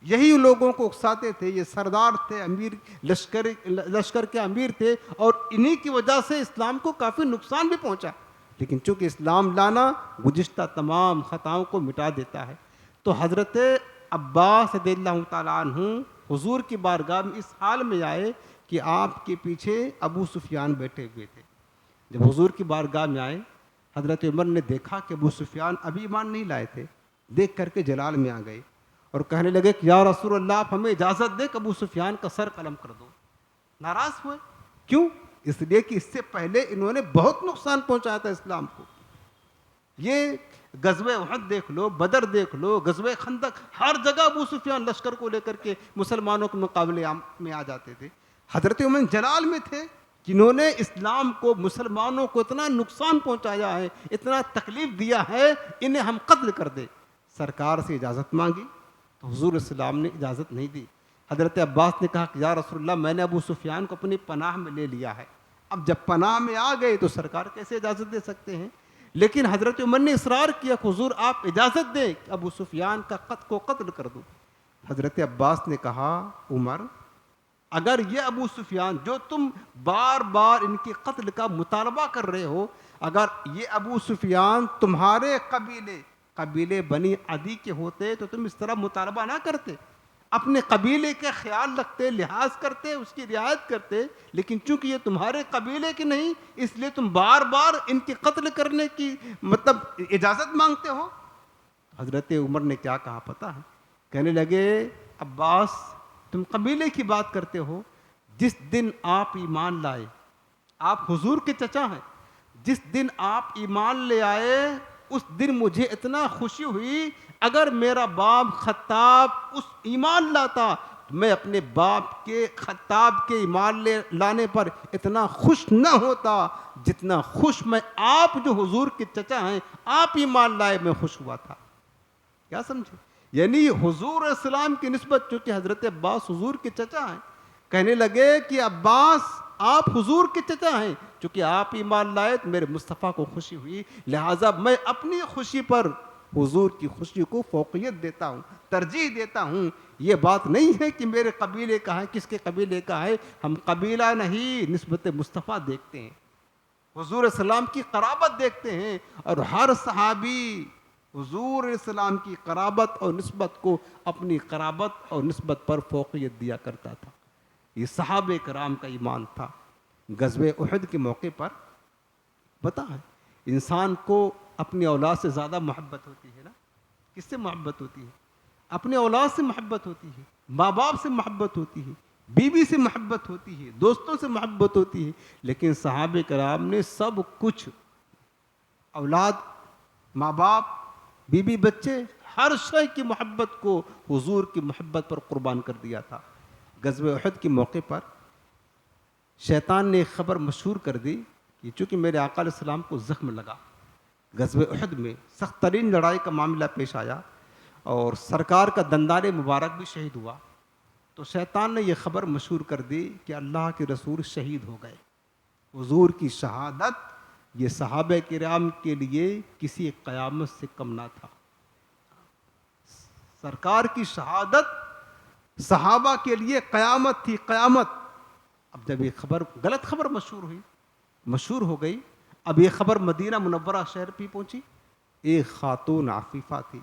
Speaker 1: یہی لوگوں کو اکساتے تھے. یہ سردار تھے، امیر لشکر کے امیر تھے، اور انہی کی وجہ سے اسلام کو کافی نقصان بھی پہنچا. لیکن چونکہ اسلام لانا گزشتہ تمام خطاؤں کو مٹا دیتا ہے، تو حضرت عباس رضی اللہ تعالیٰ عنہ حضور کی بارگاہ میں اس حال میں آئے کہ آپ کے پیچھے ابو سفیان بیٹھے ہوئے تھے. جب حضور کی بارگاہ میں آئے، حضرت عمر نے دیکھا کہ ابو سفیان ابھی ایمان نہیں لائے تھے. دیکھ کر کے جلال میں آ گئے اور کہنے لگے کہ یا رسول اللہ، آپ ہمیں اجازت دے کہ ابو سفیان کا سر قلم کر دو. ناراض ہوئے. کیوں؟ اس لیے کہ اس سے پہلے انہوں نے بہت نقصان پہنچایا تھا اسلام کو. یہ غزوہ احد دیکھ لو، بدر دیکھ لو، غزوہ خندق، ہر جگہ ابو سفیان لشکر کو لے کر کے مسلمانوں کے مقابلے میں آ جاتے تھے. حضرت عمر جلال میں تھے، جنہوں نے اسلام کو، مسلمانوں کو اتنا نقصان پہنچایا ہے، اتنا تکلیف دیا ہے، انہیں ہم قتل کر دیں. سرکار سے اجازت مانگی تو حضور السلام نے اجازت نہیں دی. حضرت عباس نے کہا کہ یا رسول اللہ، میں نے ابو سفیان کو اپنی پناہ میں لے لیا ہے. اب جب پناہ میں آ گئے تو سرکار کیسے اجازت دے سکتے ہیں؟ لیکن حضرت عمر نے اصرار کیا کہ حضور آپ اجازت دیں کہ ابو سفیان کو قتل کر دو. حضرت عباس نے کہا عمر، اگر یہ ابو سفیان جو تم بار بار ان کے قتل کا مطالبہ کر رہے ہو، اگر یہ ابو سفیان تمہارے قبیلے بنی عدی کے ہوتے تو تم اس طرح مطالبہ نہ کرتے، اپنے قبیلے کے خیال رکھتے، لحاظ کرتے، اس کی رعایت کرتے. لیکن چونکہ یہ تمہارے قبیلے کے نہیں، اس لیے تم بار بار ان کے قتل کرنے کی اجازت مانگتے ہو. حضرت عمر نے کیا کہا پتہ ہے؟ کہنے لگے عباس، تم قبیلے کی بات کرتے ہو، جس دن آپ ایمان لائے، آپ حضور کے چچا ہیں، جس دن آپ ایمان لے آئے اس دن مجھے اتنا خوشی ہوئی، اگر میرا باپ خطاب اس ایمان لاتا تو میں اپنے باپ کے خطاب کے ایمان لانے پر اتنا خوش نہ ہوتا جتنا خوش میں آپ جو حضور کے چچا ہیں، آپ ایمان لائے میں خوش ہوا تھا. کیا سمجھے؟ یعنی حضور السلام کی نسبت، چونکہ حضرت عباس حضور کے چچا ہیں، کہنے لگے کہ عباس آپ حضور کے چچا ہیں، چونکہ آپ ایمان لائے تو میرے مصطفیٰ کو خوشی ہوئی، لہٰذا میں اپنی خوشی پر حضور کی خوشی کو فوقیت دیتا ہوں، ترجیح دیتا ہوں. یہ بات نہیں ہے کہ میرے قبیلے کا ہے، کس کے قبیلے کا ہے، ہم قبیلہ نہیں نسبت مصطفیٰ دیکھتے ہیں. حضور السلام کی قرابت دیکھتے ہیں، اور ہر صحابی حضور السلام کی قرابت اور نسبت کو اپنی قرابت اور نسبت پر فوقیت دیا کرتا تھا. یہ صحابہ کرام کا ایمان تھا. غزوہ احد کے موقع پر پتہ ہے انسان کو اپنی اولاد سے زیادہ محبت ہوتی ہے نا. کس سے محبت ہوتی ہے؟ اپنے اولاد سے محبت ہوتی ہے، ماں باپ سے محبت ہوتی ہے، بیوی سے محبت ہوتی ہے، دوستوں سے محبت ہوتی ہے. لیکن صحابہ کرام نے سب کچھ، اولاد، ماں باپ، بیوی، بچے، ہر شے کی محبت کو حضور کی محبت پر قربان کر دیا تھا. غزوہ احد کے موقع پر شیطان نے ایک خبر مشہور کر دی کہ چونکہ میرے آقا علیہ السلام کو زخم لگا، غزوہ احد میں سخت ترین لڑائی کا معاملہ پیش آیا اور سرکار کا دندان مبارک بھی شہید ہوا، تو شیطان نے یہ خبر مشہور کر دی کہ اللہ کے رسول شہید ہو گئے. حضور کی شہادت یہ صحابہ کرام کے لیے کسی قیامت سے کم نہ تھا. سرکار کی شہادت صحابہ کے لیے قیامت تھی، قیامت. اب جب یہ خبر، غلط خبر مشہور ہو گئی، اب یہ خبر مدینہ منورہ شہر پہ پہنچی. ایک خاتون عفیفہ تھی،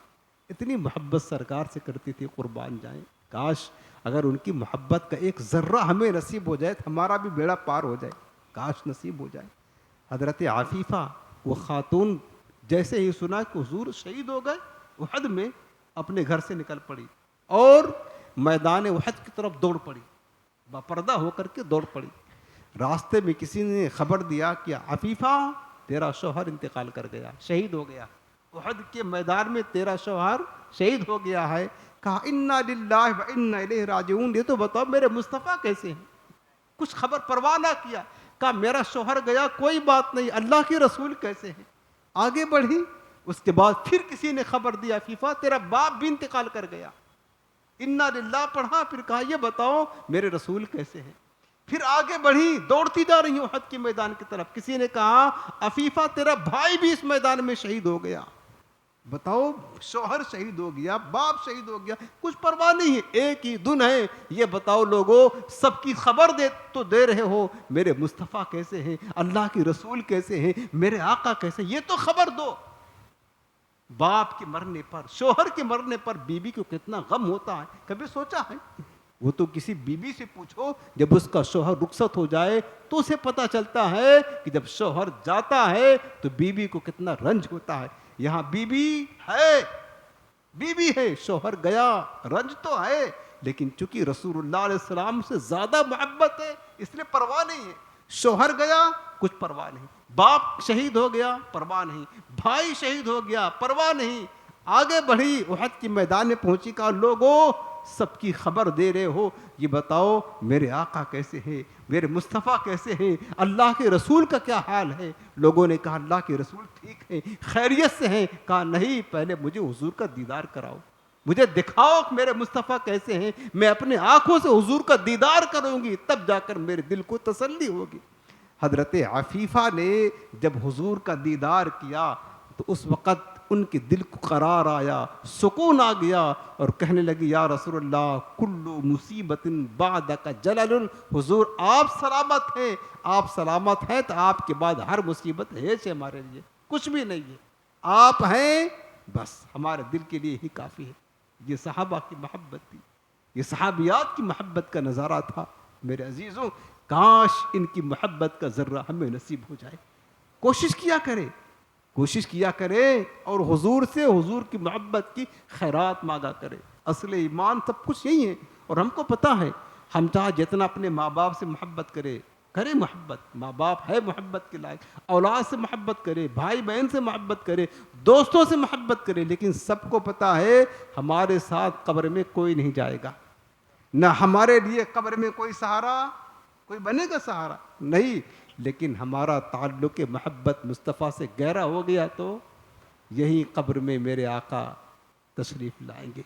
Speaker 1: اتنی محبت سرکار سے کرتی تھی، قربان جائیں. کاش اگر ان کی محبت کا ایک ذرہ ہمیں نصیب ہو جائے تو ہمارا بھی بیڑا پار ہو جائے. کاش نصیب ہو جائے. حضرت عفیفہ وہ خاتون جیسے ہی سنا کہ حضور شہید ہو گئے احد میں، اپنے گھر سے نکل پڑی اور میدان احد کی طرف دوڑ پڑی، باپردہ ہو کر کے دوڑ پڑی. راستے میں کسی نے خبر دیا کہ عفیفہ تیرا شوہر انتقال کر گیا، شہید ہو گیا، احد کے میدان میں تیرا شوہر شہید ہو گیا ہے. کہا انا للہ و انا الیہ راجعون. یہ تو بتاؤ میرے مصطفیٰ کیسے ہیں؟ کچھ خبر پرواہ نہ کیا. کہا میرا شوہر گیا کوئی بات نہیں، اللہ کے رسول کیسے ہیں؟ آگے بڑھی. اس کے بعد پھر کسی نے خبر دیا عفیفہ تیرا باپ بھی انتقال کر گیا. انا للہ پڑھا، پھر کہا یہ بتاؤ میرے رسول کیسے ہیں؟ پھر آگے بڑھی، دوڑتی جا رہی ہوں احد کے میدان کی طرف. کسی نے کہا عفیفہ تیرا بھائی بھی اس میدان میں شہید ہو گیا. بتاؤ، شوہر شہید ہو گیا، باپ شہید ہو گیا، کچھ پرواہ نہیں ہے، ایک ہی دن ہے. یہ بتاؤ لوگوں، سب کی خبر دے رہے ہو میرے مصطفیٰ کیسے ہیں، اللہ کے رسول کیسے ہیں، میرے آقا کیسے، یہ تو خبر دو. باپ کے مرنے پر، شوہر کے مرنے پر بیوی کو کتنا غم ہوتا ہے، کبھی سوچا ہے؟ وہ تو کسی بیوی سے پوچھو، جب اس کا شوہر رخصت ہو جائے تو اسے پتا چلتا ہے کہ جب شوہر جاتا ہے تو بیوی کو کتنا رنج ہوتا ہے. یہاں بیوی ہے، شوہر گیا، رنج تو ہے، لیکن چونکہ رسول اللہ علیہ السلام سے زیادہ محبت ہے اس لیے پرواہ نہیں ہے. شوہر گیا کچھ پرواہ نہیں، باپ شہید ہو گیا پرواہ نہیں، بھائی شہید ہو گیا پرواہ نہیں. آگے بڑھی، احد کے میدان میں پہنچی. کہا لوگوں، سب کی خبر دے رہے ہو، یہ بتاؤ میرے آقا کیسے ہیں، میرے مصطفیٰ کیسے ہیں، اللہ کے رسول کا کیا حال ہے؟ لوگوں نے کہا اللہ کے رسول ٹھیک ہیں، خیریت سے ہیں. کہا نہیں، پہلے مجھے حضور کا دیدار کراؤ، مجھے دکھاؤ کہ میرے مصطفیٰ کیسے ہیں. میں اپنے آنکھوں سے حضور کا دیدار کروں گی، تب جا کر میرے دل کو تسلی ہوگی. حضرت عفیفہ نے جب حضور کا دیدار کیا تو اس وقت ان کے دل کو قرار آیا، سکون آ گیا، اور کہنے لگی یا رسول اللہ کل مصیبت بعدک جلل. حضور آپ سلامت ہیں، آپ سلامت ہیں تو آپ کے بعد ہر مصیبت ہے ہمارے لیے کچھ بھی نہیں ہے، آپ ہیں بس ہمارے دل کے لیے ہی کافی ہے. یہ صحابہ کی محبت تھی، یہ صحابیات کی محبت کا نظارہ تھا. میرے عزیزوں، کاش ان کی محبت کا ذرہ ہمیں نصیب ہو جائے. کوشش کیا کرے اور حضور سے، حضور کی محبت کی خیرات مانگا کرے. اصل ایمان سب کچھ یہی ہے. اور ہم کو پتہ ہے، ہم چاہے جتنا اپنے ماں باپ سے محبت کرے محبت، ماں باپ ہے محبت کے لائق، اولاد سے محبت کرے، بھائی بہن سے محبت کرے، دوستوں سے محبت کرے، لیکن سب کو پتہ ہے ہمارے ساتھ قبر میں کوئی نہیں جائے گا، نہ ہمارے لیے قبر میں کوئی سہارا، کوئی بنے گا سہارا نہیں. لیکن ہمارا تعلق محبت مصطفیٰ سے گہرا ہو گیا تو یہی قبر میں میرے آقا تشریف لائیں گے.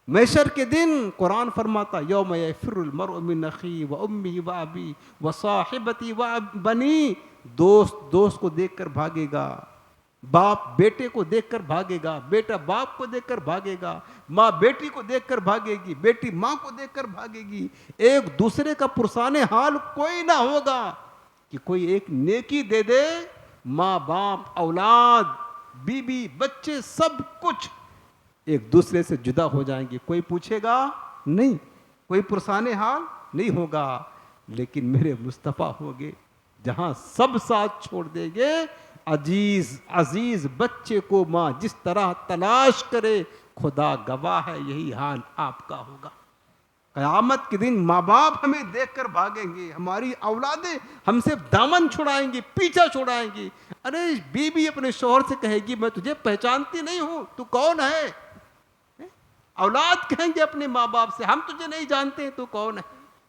Speaker 1: محشر کے دن قرآن فرماتا یوم یفر المرء من اخیہ و امیہ و ابیہ و صاحبتہ و بنیہ. دوست کو دیکھ کر بھاگے گا، باپ بیٹے کو دیکھ کر بھاگے گا، بیٹا باپ کو دیکھ کر بھاگے گا، ماں بیٹی کو دیکھ کر بھاگے گی، بیٹی ماں کو دیکھ کر بھاگے گی. ایک دوسرے کا پرسان حال کوئی نہ ہوگا. کہ کوئی ایک نیکی دے دے، ماں باپ، اولاد، بیوی، بچے، سب کچھ ایک دوسرے سے جدا ہو جائیں گے، کوئی پوچھے گا نہیں، کوئی پرسان حال نہیں ہوگا، لیکن میرے مصطفیٰ ہوگے جہاں سب ساتھ چھوڑ دیں گے۔ عزیز بچے کو ماں جس طرح تلاش کرے، خدا گواہ ہے یہی حال آپ کا ہوگا۔ قیامت کے دن ماں باپ ہمیں دیکھ کر بھاگیں گے، ہماری اولادیں ہم سے دامن چھڑائیں گی، پیچھا چھڑائیں گی۔ ارے بیوی اپنے شوہر سے کہے گی میں تجھے پہچانتی نہیں ہوں، تو کون ہے؟ اولاد کہیں گے اپنے ماں باپ سے ہم تجھے نہیں جانتے تو کون ہے؟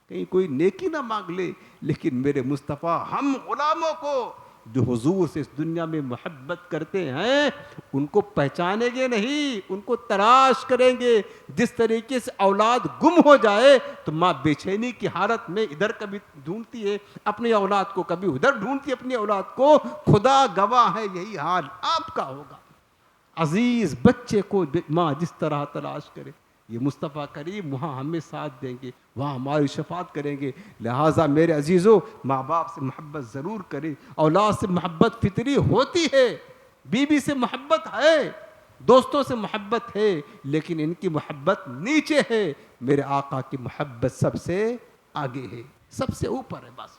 Speaker 1: کہیں کوئی نیکی نہ مانگ لے، لیکن میرے مصطفیٰ ہم غلاموں کو جو حضور سے اس دنیا میں محبت کرتے ہیں ان کو پہچانیں گے نہیں، ان کو تلاش کریں گے۔ جس طریقے سے اولاد گم ہو جائے تو ماں بے چینی کی حالت میں ادھر کبھی ڈھونڈتی ہے اپنی اولاد کو، کبھی ادھر ڈھونڈتی ہے اپنی اولاد کو، خدا گواہ ہے یہی حال آپ کا ہوگا۔ عزیز بچے کو ماں جس طرح تلاش کرے، یہ مصطفیٰ کریم وہاں ہمیں ساتھ دیں گے، وہاں ہماری شفاعت کریں گے۔ لہٰذا میرے عزیزو، ماں باپ سے محبت ضرور کرے، اولاد سے محبت فطری ہوتی ہے، بیوی سے محبت ہے، دوستوں سے محبت ہے، لیکن ان کی محبت نیچے ہے، میرے آقا کی محبت سب سے آگے ہے، سب سے اوپر ہے۔ بس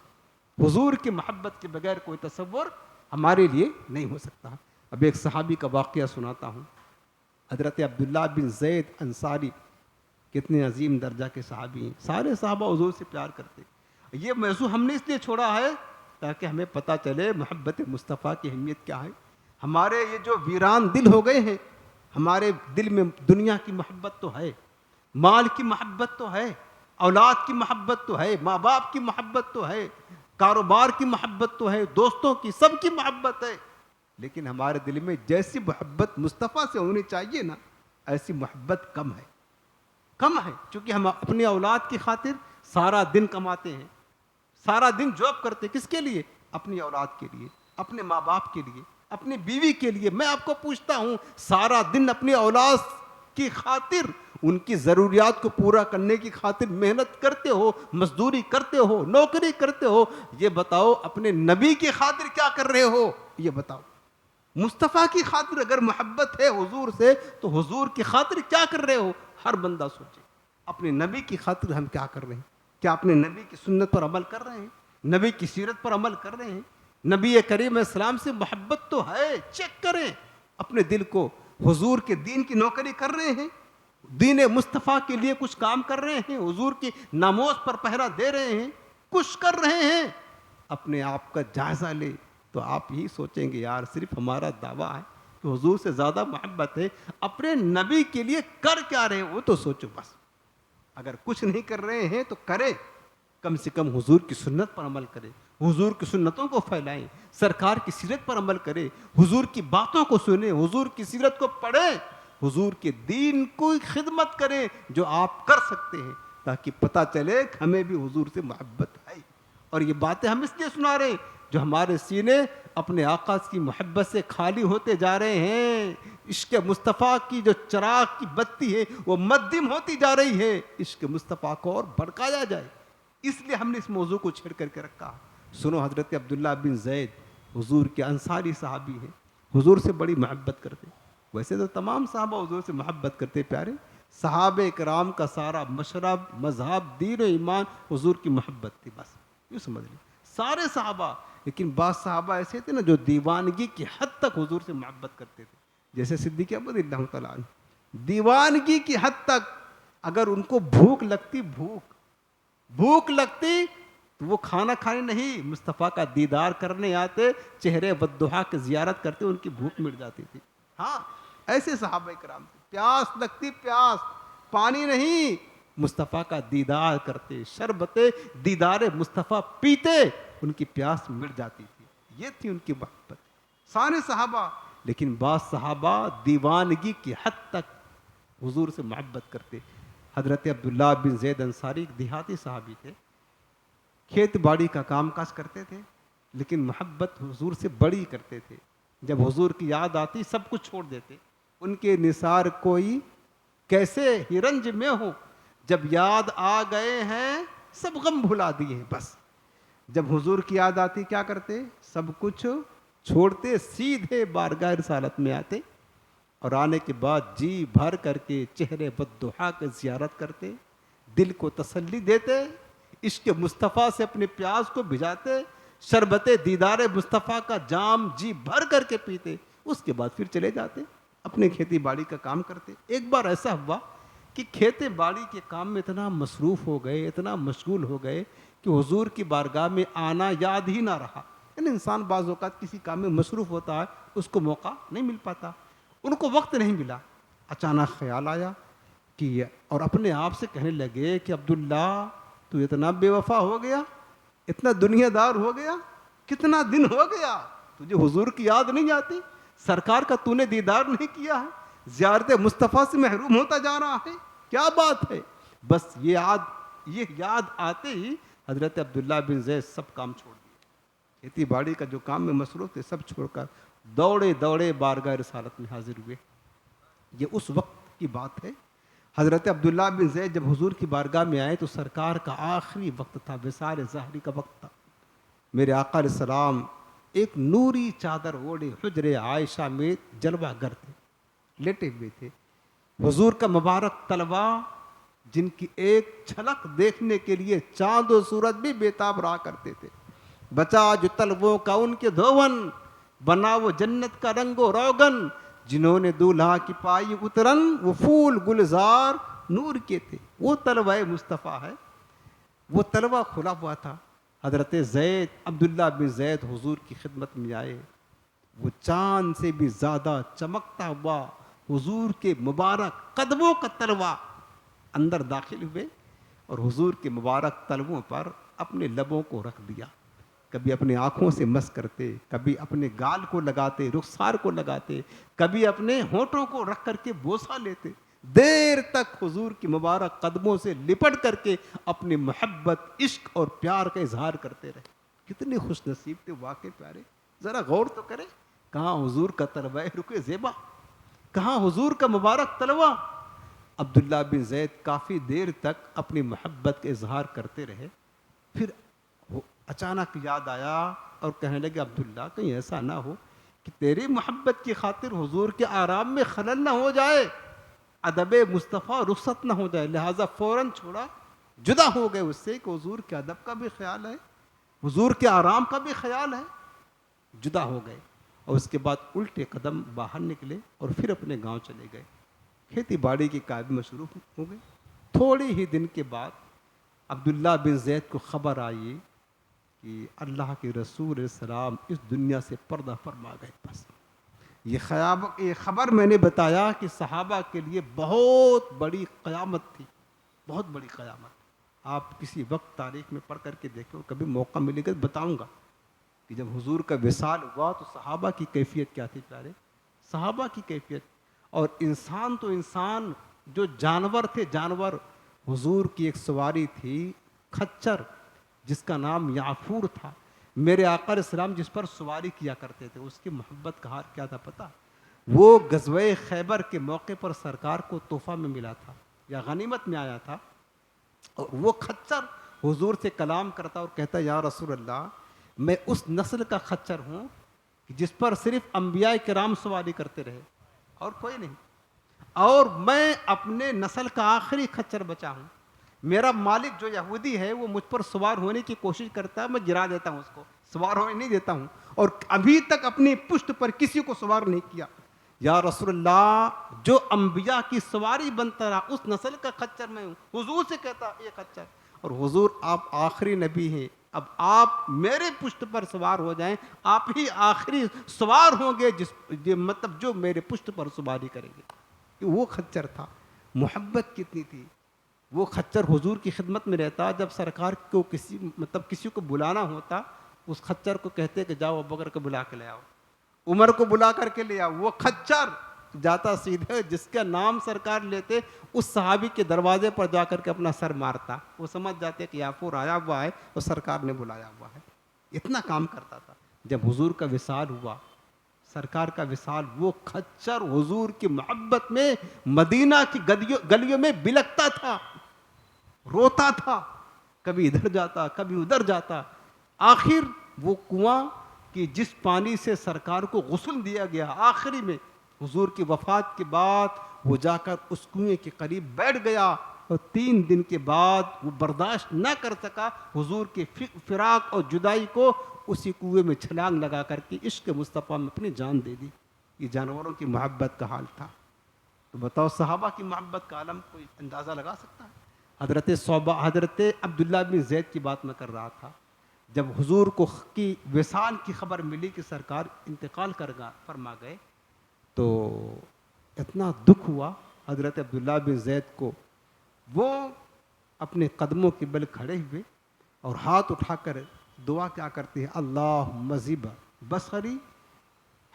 Speaker 1: حضور کی محبت کے بغیر کوئی تصور ہمارے لیے نہیں ہو سکتا۔ اب ایک صحابی کا واقعہ سناتا ہوں، حضرت عبداللہ بن زید انصاری، کتنے عظیم درجہ کے صحابی ہیں، سارے صحابہ حضور سے پیار کرتے۔ یہ موضوع ہم نے اس لیے چھوڑا ہے تاکہ ہمیں پتہ چلے محبت مصطفیٰ کی اہمیت کیا ہے۔ ہمارے یہ جو ویران دل ہو گئے ہیں، ہمارے دل میں دنیا کی محبت تو ہے، مال کی محبت تو ہے، اولاد کی محبت تو ہے، ماں باپ کی محبت تو ہے، کاروبار کی محبت تو ہے، دوستوں کی، سب کی محبت ہے، لیکن ہمارے دل میں جیسی محبت مصطفیٰ سے ہونی چاہیے نا، ایسی محبت کم ہے، کم ہے، چونکہ ہم اپنی اولاد کی خاطر سارا دن کماتے ہیں، سارا دن جاب کرتے، کس کے لیے؟ اپنی اولاد کے لیے، اپنے ماں باپ کے لیے، اپنی بیوی کے لیے۔ میں آپ کو پوچھتا ہوں، سارا دن اپنی اولاد کی خاطر، ان کی ضروریات کو پورا کرنے کی خاطر محنت کرتے ہو، مزدوری کرتے ہو، نوکری کرتے ہو، یہ بتاؤ اپنے نبی کی خاطر کیا کر رہے ہو؟ یہ بتاؤ۔ مصطفیٰ کی خاطر اگر محبت ہے حضور سے تو حضور کی خاطر کیا کر رہے ہو؟ ہر بندہ سوچے اپنے نبی کی خاطر ہم کیا کر رہے ہیں؟ کیا اپنے نبی کی سنت پر عمل کر رہے ہیں؟ نبی کی سیرت پر عمل کر رہے ہیں؟ نبی کریم السلام سے محبت تو ہے، چیک کریں اپنے دل کو۔ حضور کے دین کی نوکری کر رہے ہیں، دین مصطفیٰ کے لیے کچھ کام کر رہے ہیں، حضور کی ناموز پر پہرا دے رہے ہیں، کچھ کر رہے ہیں؟ اپنے آپ کا جائزہ لے تو آپ یہی سوچیں گے یار صرف ہمارا دعویٰ ہے کہ حضور سے زیادہ محبت ہے، اپنے نبی کے لیے کر کیا رہے ہیں وہ تو سوچو۔ بس اگر کچھ نہیں کر رہے ہیں تو کریں، کم سے کم حضور کی سنت پر عمل کریں، حضور کی سنتوں کو پھیلائیں، سرکار کی سیرت پر عمل کریں، حضور کی باتوں کو سنیں، حضور کی سیرت کو پڑھیں، حضور کے دین کو خدمت کریں جو آپ کر سکتے ہیں، تاکہ پتہ چلے کہ ہمیں بھی حضور سے محبت ہے۔ اور یہ باتیں ہم اس لیے سنا رہے ہیں جو ہمارے سینے اپنے آقا کی محبت سے خالی ہوتے جا رہے ہیں، عشق مصطفیٰ کی جو چراغ کی بتی ہے وہ مدھم ہوتی جا رہی ہے، عشق مصطفیٰ کو اور بھڑکایا جائے، اس لیے ہم نے اس موضوع کو چھیڑ کر کے رکھا۔ سنو، حضرت عبداللہ بن زید حضور کے انصاری صحابی ہیں، حضور سے بڑی محبت کرتے، ویسے تو تمام صحابہ حضور سے محبت کرتے پیارے، صحابہ کرام کا سارا مشرب، مذہب، دین و ایمان حضور کی محبت تھی، بس یوں سمجھ لیں سارے صحابہ۔ لیکن بعض صحابہ ایسے تھے نا جو دیوانگی کی حد تک حضور سے محبت کرتے تھے، جیسے صدیق اکبر رضی اللہ تعالیٰ عنہ، دیوانگی کی حد تک اگر ان کو بھوک لگتی تو وہ کھانا کھانے نہیں، مصطفیٰ کا دیدار کرنے آتے، چہرے والضحیٰ کی زیارت کرتے، ان کی بھوک مٹ جاتی تھی۔ ہاں ایسے صحابہ کرام تھے، پیاس لگتی، پیاس، پانی نہیں، مصطفیٰ کا دیدار کرتے، شربت دیدار مصطفیٰ پیتے، ان کی پیاس مٹ جاتی تھی، یہ تھی ان کی محبت سارے صحابہ۔ لیکن بعض صحابہ دیوانگی کی حد تک حضور سے محبت کرتے۔ حضرت عبداللہ بن زید انصاری ایک دیہاتی صحابی تھے، کھیت باڑی کا کام کاج کرتے تھے، لیکن محبت حضور سے بڑی کرتے تھے۔ جب حضور کی یاد آتی سب کچھ چھوڑ دیتے، ان کے نثار کوئی کیسے ہی رنج میں ہو، جب یاد آ گئے ہیں سب غم بھلا دیے، بس جب حضور کی یاد آتی کیا کرتے؟ سب کچھ چھوڑتے سیدھے بارگاہ رسالت میں آتے، اور آنے کے بعد جی بھر کر کے چہرے بددعا کی زیارت کرتے، دل کو تسلی دیتے، عشق مصطفیٰ سے اپنے پیاس کو بجھاتے، شربت دیدار مصطفیٰ کا جام جی بھر کر کے پیتے، اس کے بعد پھر چلے جاتے اپنے کھیتی باڑی کا کام کرتے۔ ایک بار ایسا ہوا کہ کھیتی باڑی کے کام میں اتنا مصروف ہو گئے، اتنا مشغول ہو گئے کہ حضور کی بارگاہ میں آنا یاد ہی نہ رہا۔ یعنی انسان بعض اوقات کسی کام میں مصروف ہوتا ہے، اس کو موقع نہیں مل پاتا، ان کو وقت نہیں ملا۔ اچانک خیال آیا کہ اور اپنے آپ سے کہنے لگے کہ عبداللہ تو اتنا بے وفا ہو گیا، اتنا دنیا دار ہو گیا، کتنا دن ہو گیا تجھے حضور کی یاد نہیں آتی، سرکار کا تو نے دیدار نہیں کیا ہے، زیارت مصطفیٰ سے محروم ہوتا جا رہا ہے، کیا بات ہے؟ بس یہ یاد آتے ہی حضرت عبداللہ بن زید سب کام چھوڑ دیے، کھیتی باڑی کا جو کام میں مصروف تھے سب چھوڑ کر دوڑے بارگاہ رسالت میں حاضر ہوئے۔ یہ اس وقت کی بات ہے، حضرت عبداللہ بن زید جب حضور کی بارگاہ میں آئے تو سرکار کا آخری وقت تھا، وصال ظاہری کا وقت تھا۔ میرے آقا علیہ السلام ایک نوری چادر اوڑھے حجر عائشہ میں جلوہ گر تھے، لیٹے ہوئے تھے۔ حضور کا مبارک تلوا جن کی ایک جھلک دیکھنے کے لیے چاند و سورج بھی بےتاب رہا کرتے تھے۔ بچا جو تلووں کا ان کے دھون، بنا وہ جنت کا رنگ و روغن، جنہوں نے دولہا کی پائی اترن، وہ پھول گلزار نور کے تھے۔ وہ تلوہ مصطفیٰ ہے، وہ تلوہ کھلا ہوا تھا۔ حضرت زید عبداللہ بن زید حضور کی خدمت میں آئے، وہ چاند سے بھی زیادہ چمکتا ہوا حضور کے مبارک قدموں کا تلوہ اندر داخل ہوئے، اور حضور کے مبارک تلووں پر اپنے لبوں کو رکھ دیا، کبھی اپنے آنکھوں سے مس کرتے، کبھی اپنے گال کو لگاتے، رخسار کو لگاتے، کبھی اپنے ہونٹوں کو رکھ کر کے بوسہ لیتے، دیر تک حضور کی مبارک قدموں سے لپٹ کر کے اپنی محبت، عشق اور پیار کا اظہار کرتے رہے۔ کتنے خوش نصیب تھے واقعی پیارے، ذرا غور تو کریں، کہاں حضور کا تلوہ رخ زیبا، کہاں حضور کا مبارک تلوہ۔ عبداللہ بن زید کافی دیر تک اپنی محبت کا اظہار کرتے رہے، پھر اچانک یاد آیا اور کہنے لگے عبداللہ کہیں ایسا نہ ہو کہ تیری محبت کی خاطر حضور کے آرام میں خلل نہ ہو جائے، ادب مصطفیٰ رخصت نہ ہو جائے، لہٰذا فوراً چھوڑا، جدا ہو گئے اس سے کہ حضور کے ادب کا بھی خیال ہے، حضور کے آرام کا بھی خیال ہے، جدا ہو گئے، اور اس کے بعد الٹے قدم باہر نکلے اور پھر اپنے گاؤں چلے گئے، کھیتی باڑی کی کام میں مصروف ہو گئے۔ تھوڑے ہی دن کے بعد عبداللہ بن زید کو خبر آئی کہ اللہ کے رسول علیہ السلام اس دنیا سے پردہ فرما گئے۔ بس یہ خبر میں نے بتایا کہ صحابہ کے لیے بہت بڑی قیامت تھی، بہت بڑی قیامت۔ آپ کسی وقت تاریخ میں پڑھ کر کے دیکھو، کبھی موقع ملے گا بتاؤں گا کہ جب حضور کا وصال ہوا تو صحابہ کی کیفیت کیا تھی پیارے، صحابہ کی کیفیت۔ اور انسان تو انسان، جو جانور تھے جانور، حضور کی ایک سواری تھی کھچر جس کا نام یعفور تھا، میرے آقا علیہ السلام جس پر سواری کیا کرتے تھے، اس کی محبت کا حال کیا تھا پتہ؟ وہ غزوہ خیبر کے موقع پر سرکار کو تحفہ میں ملا تھا یا غنیمت میں آیا تھا، اور وہ کھچر حضور سے کلام کرتا اور کہتا یا رسول اللہ میں اس نسل کا کھچر ہوں جس پر صرف انبیاء کرام سواری کرتے رہے اور کوئی نہیں، اور میں اپنے نسل کا آخری کھچر بچا ہوں، میرا مالک جو یہودی ہے وہ مجھ پر سوار ہونے کی کوشش کرتا ہے، میں گرا دیتا ہوں، اس کو سوار ہونے نہیں دیتا ہوں، اور ابھی تک اپنی پشت پر کسی کو سوار نہیں کیا۔ یا رسول اللہ جو انبیاء کی سواری بنتا رہا اس نسل کا کھچر میں ہوں، حضور سے کہتا یہ کھچر، اور حضور آپ آخری نبی ہیں، اب آپ میرے پشت پر سوار ہو جائیں، آپ ہی آخری سوار ہوں گے مطلب جو میرے پشت پر سواری کریں گے۔ وہ کھچر تھا، محبت کتنی تھی۔ وہ کھچر حضور کی خدمت میں رہتا، جب سرکار کو کسی کو بلانا ہوتا، اس کھچر کو کہتے کہ جاؤ ابوبکر کو بلا کے لے آؤ، عمر کو بلا کر کے لے آؤ، وہ کھچر جاتا سیدھے جس کا نام سرکار لیتے اس صحابی کے دروازے پر جا کر کے اپنا سر مارتا، وہ سمجھ جاتے کہ یافور آیا ہوا ہے اور سرکار نے بلایا ہوا ہے، اتنا کام کرتا تھا۔ جب حضور کا وصال ہوا، سرکار کا وصال، وہ کھچر حضور کی محبت میں مدینہ کی گلیوں میں بلکتا تھا، روتا تھا، کبھی ادھر جاتا کبھی ادھر جاتا، آخر وہ کنواں کہ جس پانی سے سرکار کو غسل دیا گیا، آخری میں حضور کی وفات کے بعد وہ جا کر اس کنویں کے قریب بیٹھ گیا، اور 3 دن کے بعد وہ برداشت نہ کر سکا حضور کے فراق اور جدائی کو، اسی کنویں میں چھلانگ لگا کر کے عشق مصطفیٰ میں اپنی جان دے دی۔ یہ جانوروں کی محبت کا حال تھا، تو بتاؤ صحابہ کی محبت کا عالم کوئی اندازہ لگا سکتا ہے؟ حضرت عبداللہ بن زید کی بات میں کر رہا تھا، جب حضور کو کی وصال کی خبر ملی کہ سرکار انتقال فرما گئے، تو اتنا دکھ ہوا حضرت عبداللہ بن زید کو، وہ اپنے قدموں کے بل کھڑے ہوئے اور ہاتھ اٹھا کر دعا کیا کرتے ہیں، اللہم زب بصری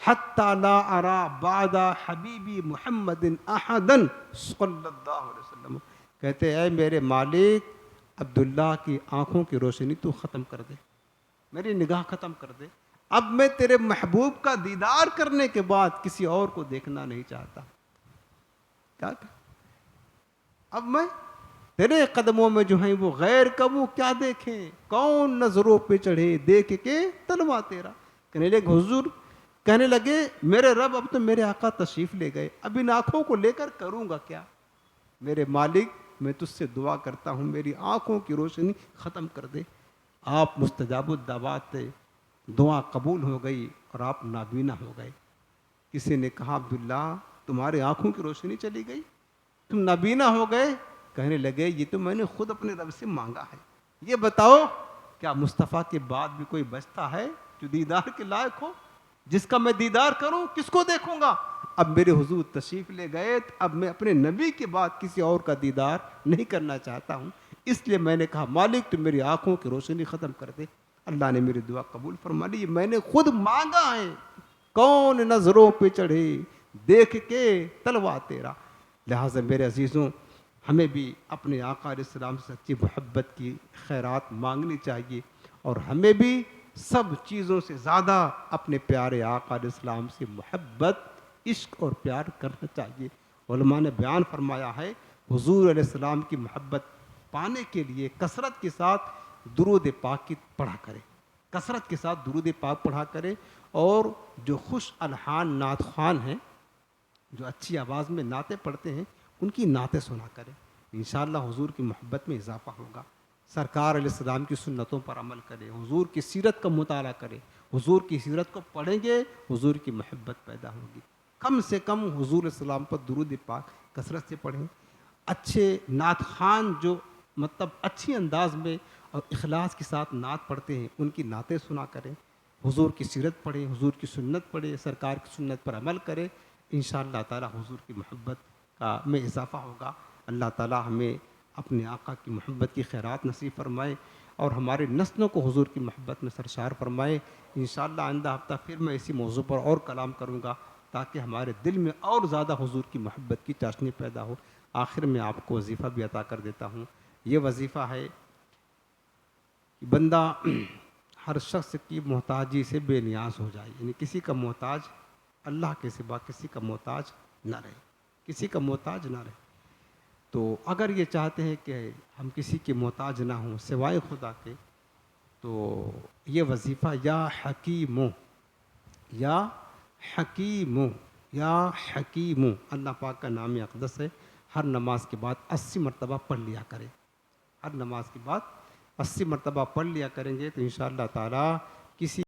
Speaker 1: حتی لا ارا بعد حبیبی محمد احدا صلی اللہ علیہ وسلم، کہتے اے میرے مالک عبداللہ کی آنکھوں کی روشنی تو ختم کر دے، میری نگاہ ختم کر دے، اب میں تیرے محبوب کا دیدار کرنے کے بعد کسی اور کو دیکھنا نہیں چاہتا۔ کیا اب میں تیرے قدموں میں جو ہیں وہ غیر کا وہ کیا دیکھیں، کون نظروں پہ چڑھے دیکھ کے تلوا تیرا۔ کہنے لگے میرے رب اب تو میرے آقا تشریف لے گئے، اب ان آنکھوں کو لے کر کروں گا کیا؟ میرے مالک میں تجھ سے دعا کرتا ہوں میری آنکھوں کی روشنی ختم کر دے۔ آپ مستجاب الدعوات تھے، دعا قبول ہو گئی اور آپ نابینا ہو گئے۔ کسی نے کہا عبداللہ تمہارے آنکھوں کی روشنی چلی گئی، تم نابینا ہو گئے؟ کہنے لگے یہ تو میں نے خود اپنے رب سے مانگا ہے۔ یہ بتاؤ کیا مصطفیٰ کے بعد بھی کوئی بچتا ہے جو دیدار کے لائق ہو، جس کا میں دیدار کروں؟ کس کو دیکھوں گا؟ اب میرے حضور تشریف لے گئے، اب میں اپنے نبی کے بعد کسی اور کا دیدار نہیں کرنا چاہتا ہوں، اس لیے میں نے کہا مالک تو میری آنکھوں کی روشنی ختم کر دے۔ اللہ نے میری دعا قبول فرما لی، میں نے خود مانگا ہے، کون نظروں پہ چڑھے دیکھ کے تلوا تیرا۔ لہٰذا میرے عزیزوں ہمیں بھی اپنے آقا علیہ السلام سے سچی محبت کی خیرات مانگنی چاہیے، اور ہمیں بھی سب چیزوں سے زیادہ اپنے پیارے آقا علیہ السلام سے محبت، عشق اور پیار کرنا چاہیے۔ علماء نے بیان فرمایا ہے حضور علیہ السلام کی محبت پانے کے لیے کثرت کے ساتھ درود پاک کی پڑھا کرے، کثرت کے ساتھ درود پاک پڑھا کرے، اور جو خوش الحان نعت خوان ہیں، جو اچھی آواز میں نعتیں پڑھتے ہیں، ان کی نعتیں سنا کرے، انشاءاللہ حضور کی محبت میں اضافہ ہوگا۔ سرکار علیہ السلام کی سنتوں پر عمل کرے، حضور کی سیرت کا مطالعہ کرے، حضور کی سیرت کو پڑھیں گے حضور کی محبت پیدا ہوگی۔ کم سے کم حضور علیہ السلام پر درود پاک کثرت سے پڑھیں۔ اچھے نعت خوان جو مطلب اچھی انداز میں اور اخلاص کے ساتھ نعت پڑھتے ہیں، ان کی نعتیں سنا کریں، حضور کی سیرت پڑھیں، حضور کی سنت پڑھیں، سرکار کی سنت پر عمل کریں، انشاءاللہ تعالی حضور کی محبت کا میں اضافہ ہوگا۔ اللہ تعالی ہمیں اپنے آقا کی محبت کی خیرات نصیب فرمائے، اور ہمارے نسلوں کو حضور کی محبت میں سرشار فرمائے۔ انشاءاللہ آئندہ ہفتہ پھر میں اسی موضوع پر اور کلام کروں گا، تاکہ ہمارے دل میں اور زیادہ حضور کی محبت کی چاشنی پیدا ہو۔ آخر میں آپ کو وظیفہ بھی عطا کر دیتا ہوں۔ یہ وظیفہ ہے کہ بندہ ہر شخص کی محتاجی سے بے نیاز ہو جائے، یعنی کسی کا محتاج اللہ کے سوا کسی کا محتاج نہ رہے، کسی کا محتاج نہ رہے۔ تو اگر یہ چاہتے ہیں کہ ہم کسی کے محتاج نہ ہوں سوائے خدا کے، تو یہ وظیفہ یا حکیمو یا حکیمو یا حکیمو اللہ پاک کا نام اقدس ہے، ہر نماز کے بعد 80 مرتبہ پڑھ لیا کریں۔ ہر نماز کے بعد 80 مرتبہ پڑھ لیا کریں گے تو انشاءاللہ تعالی کسی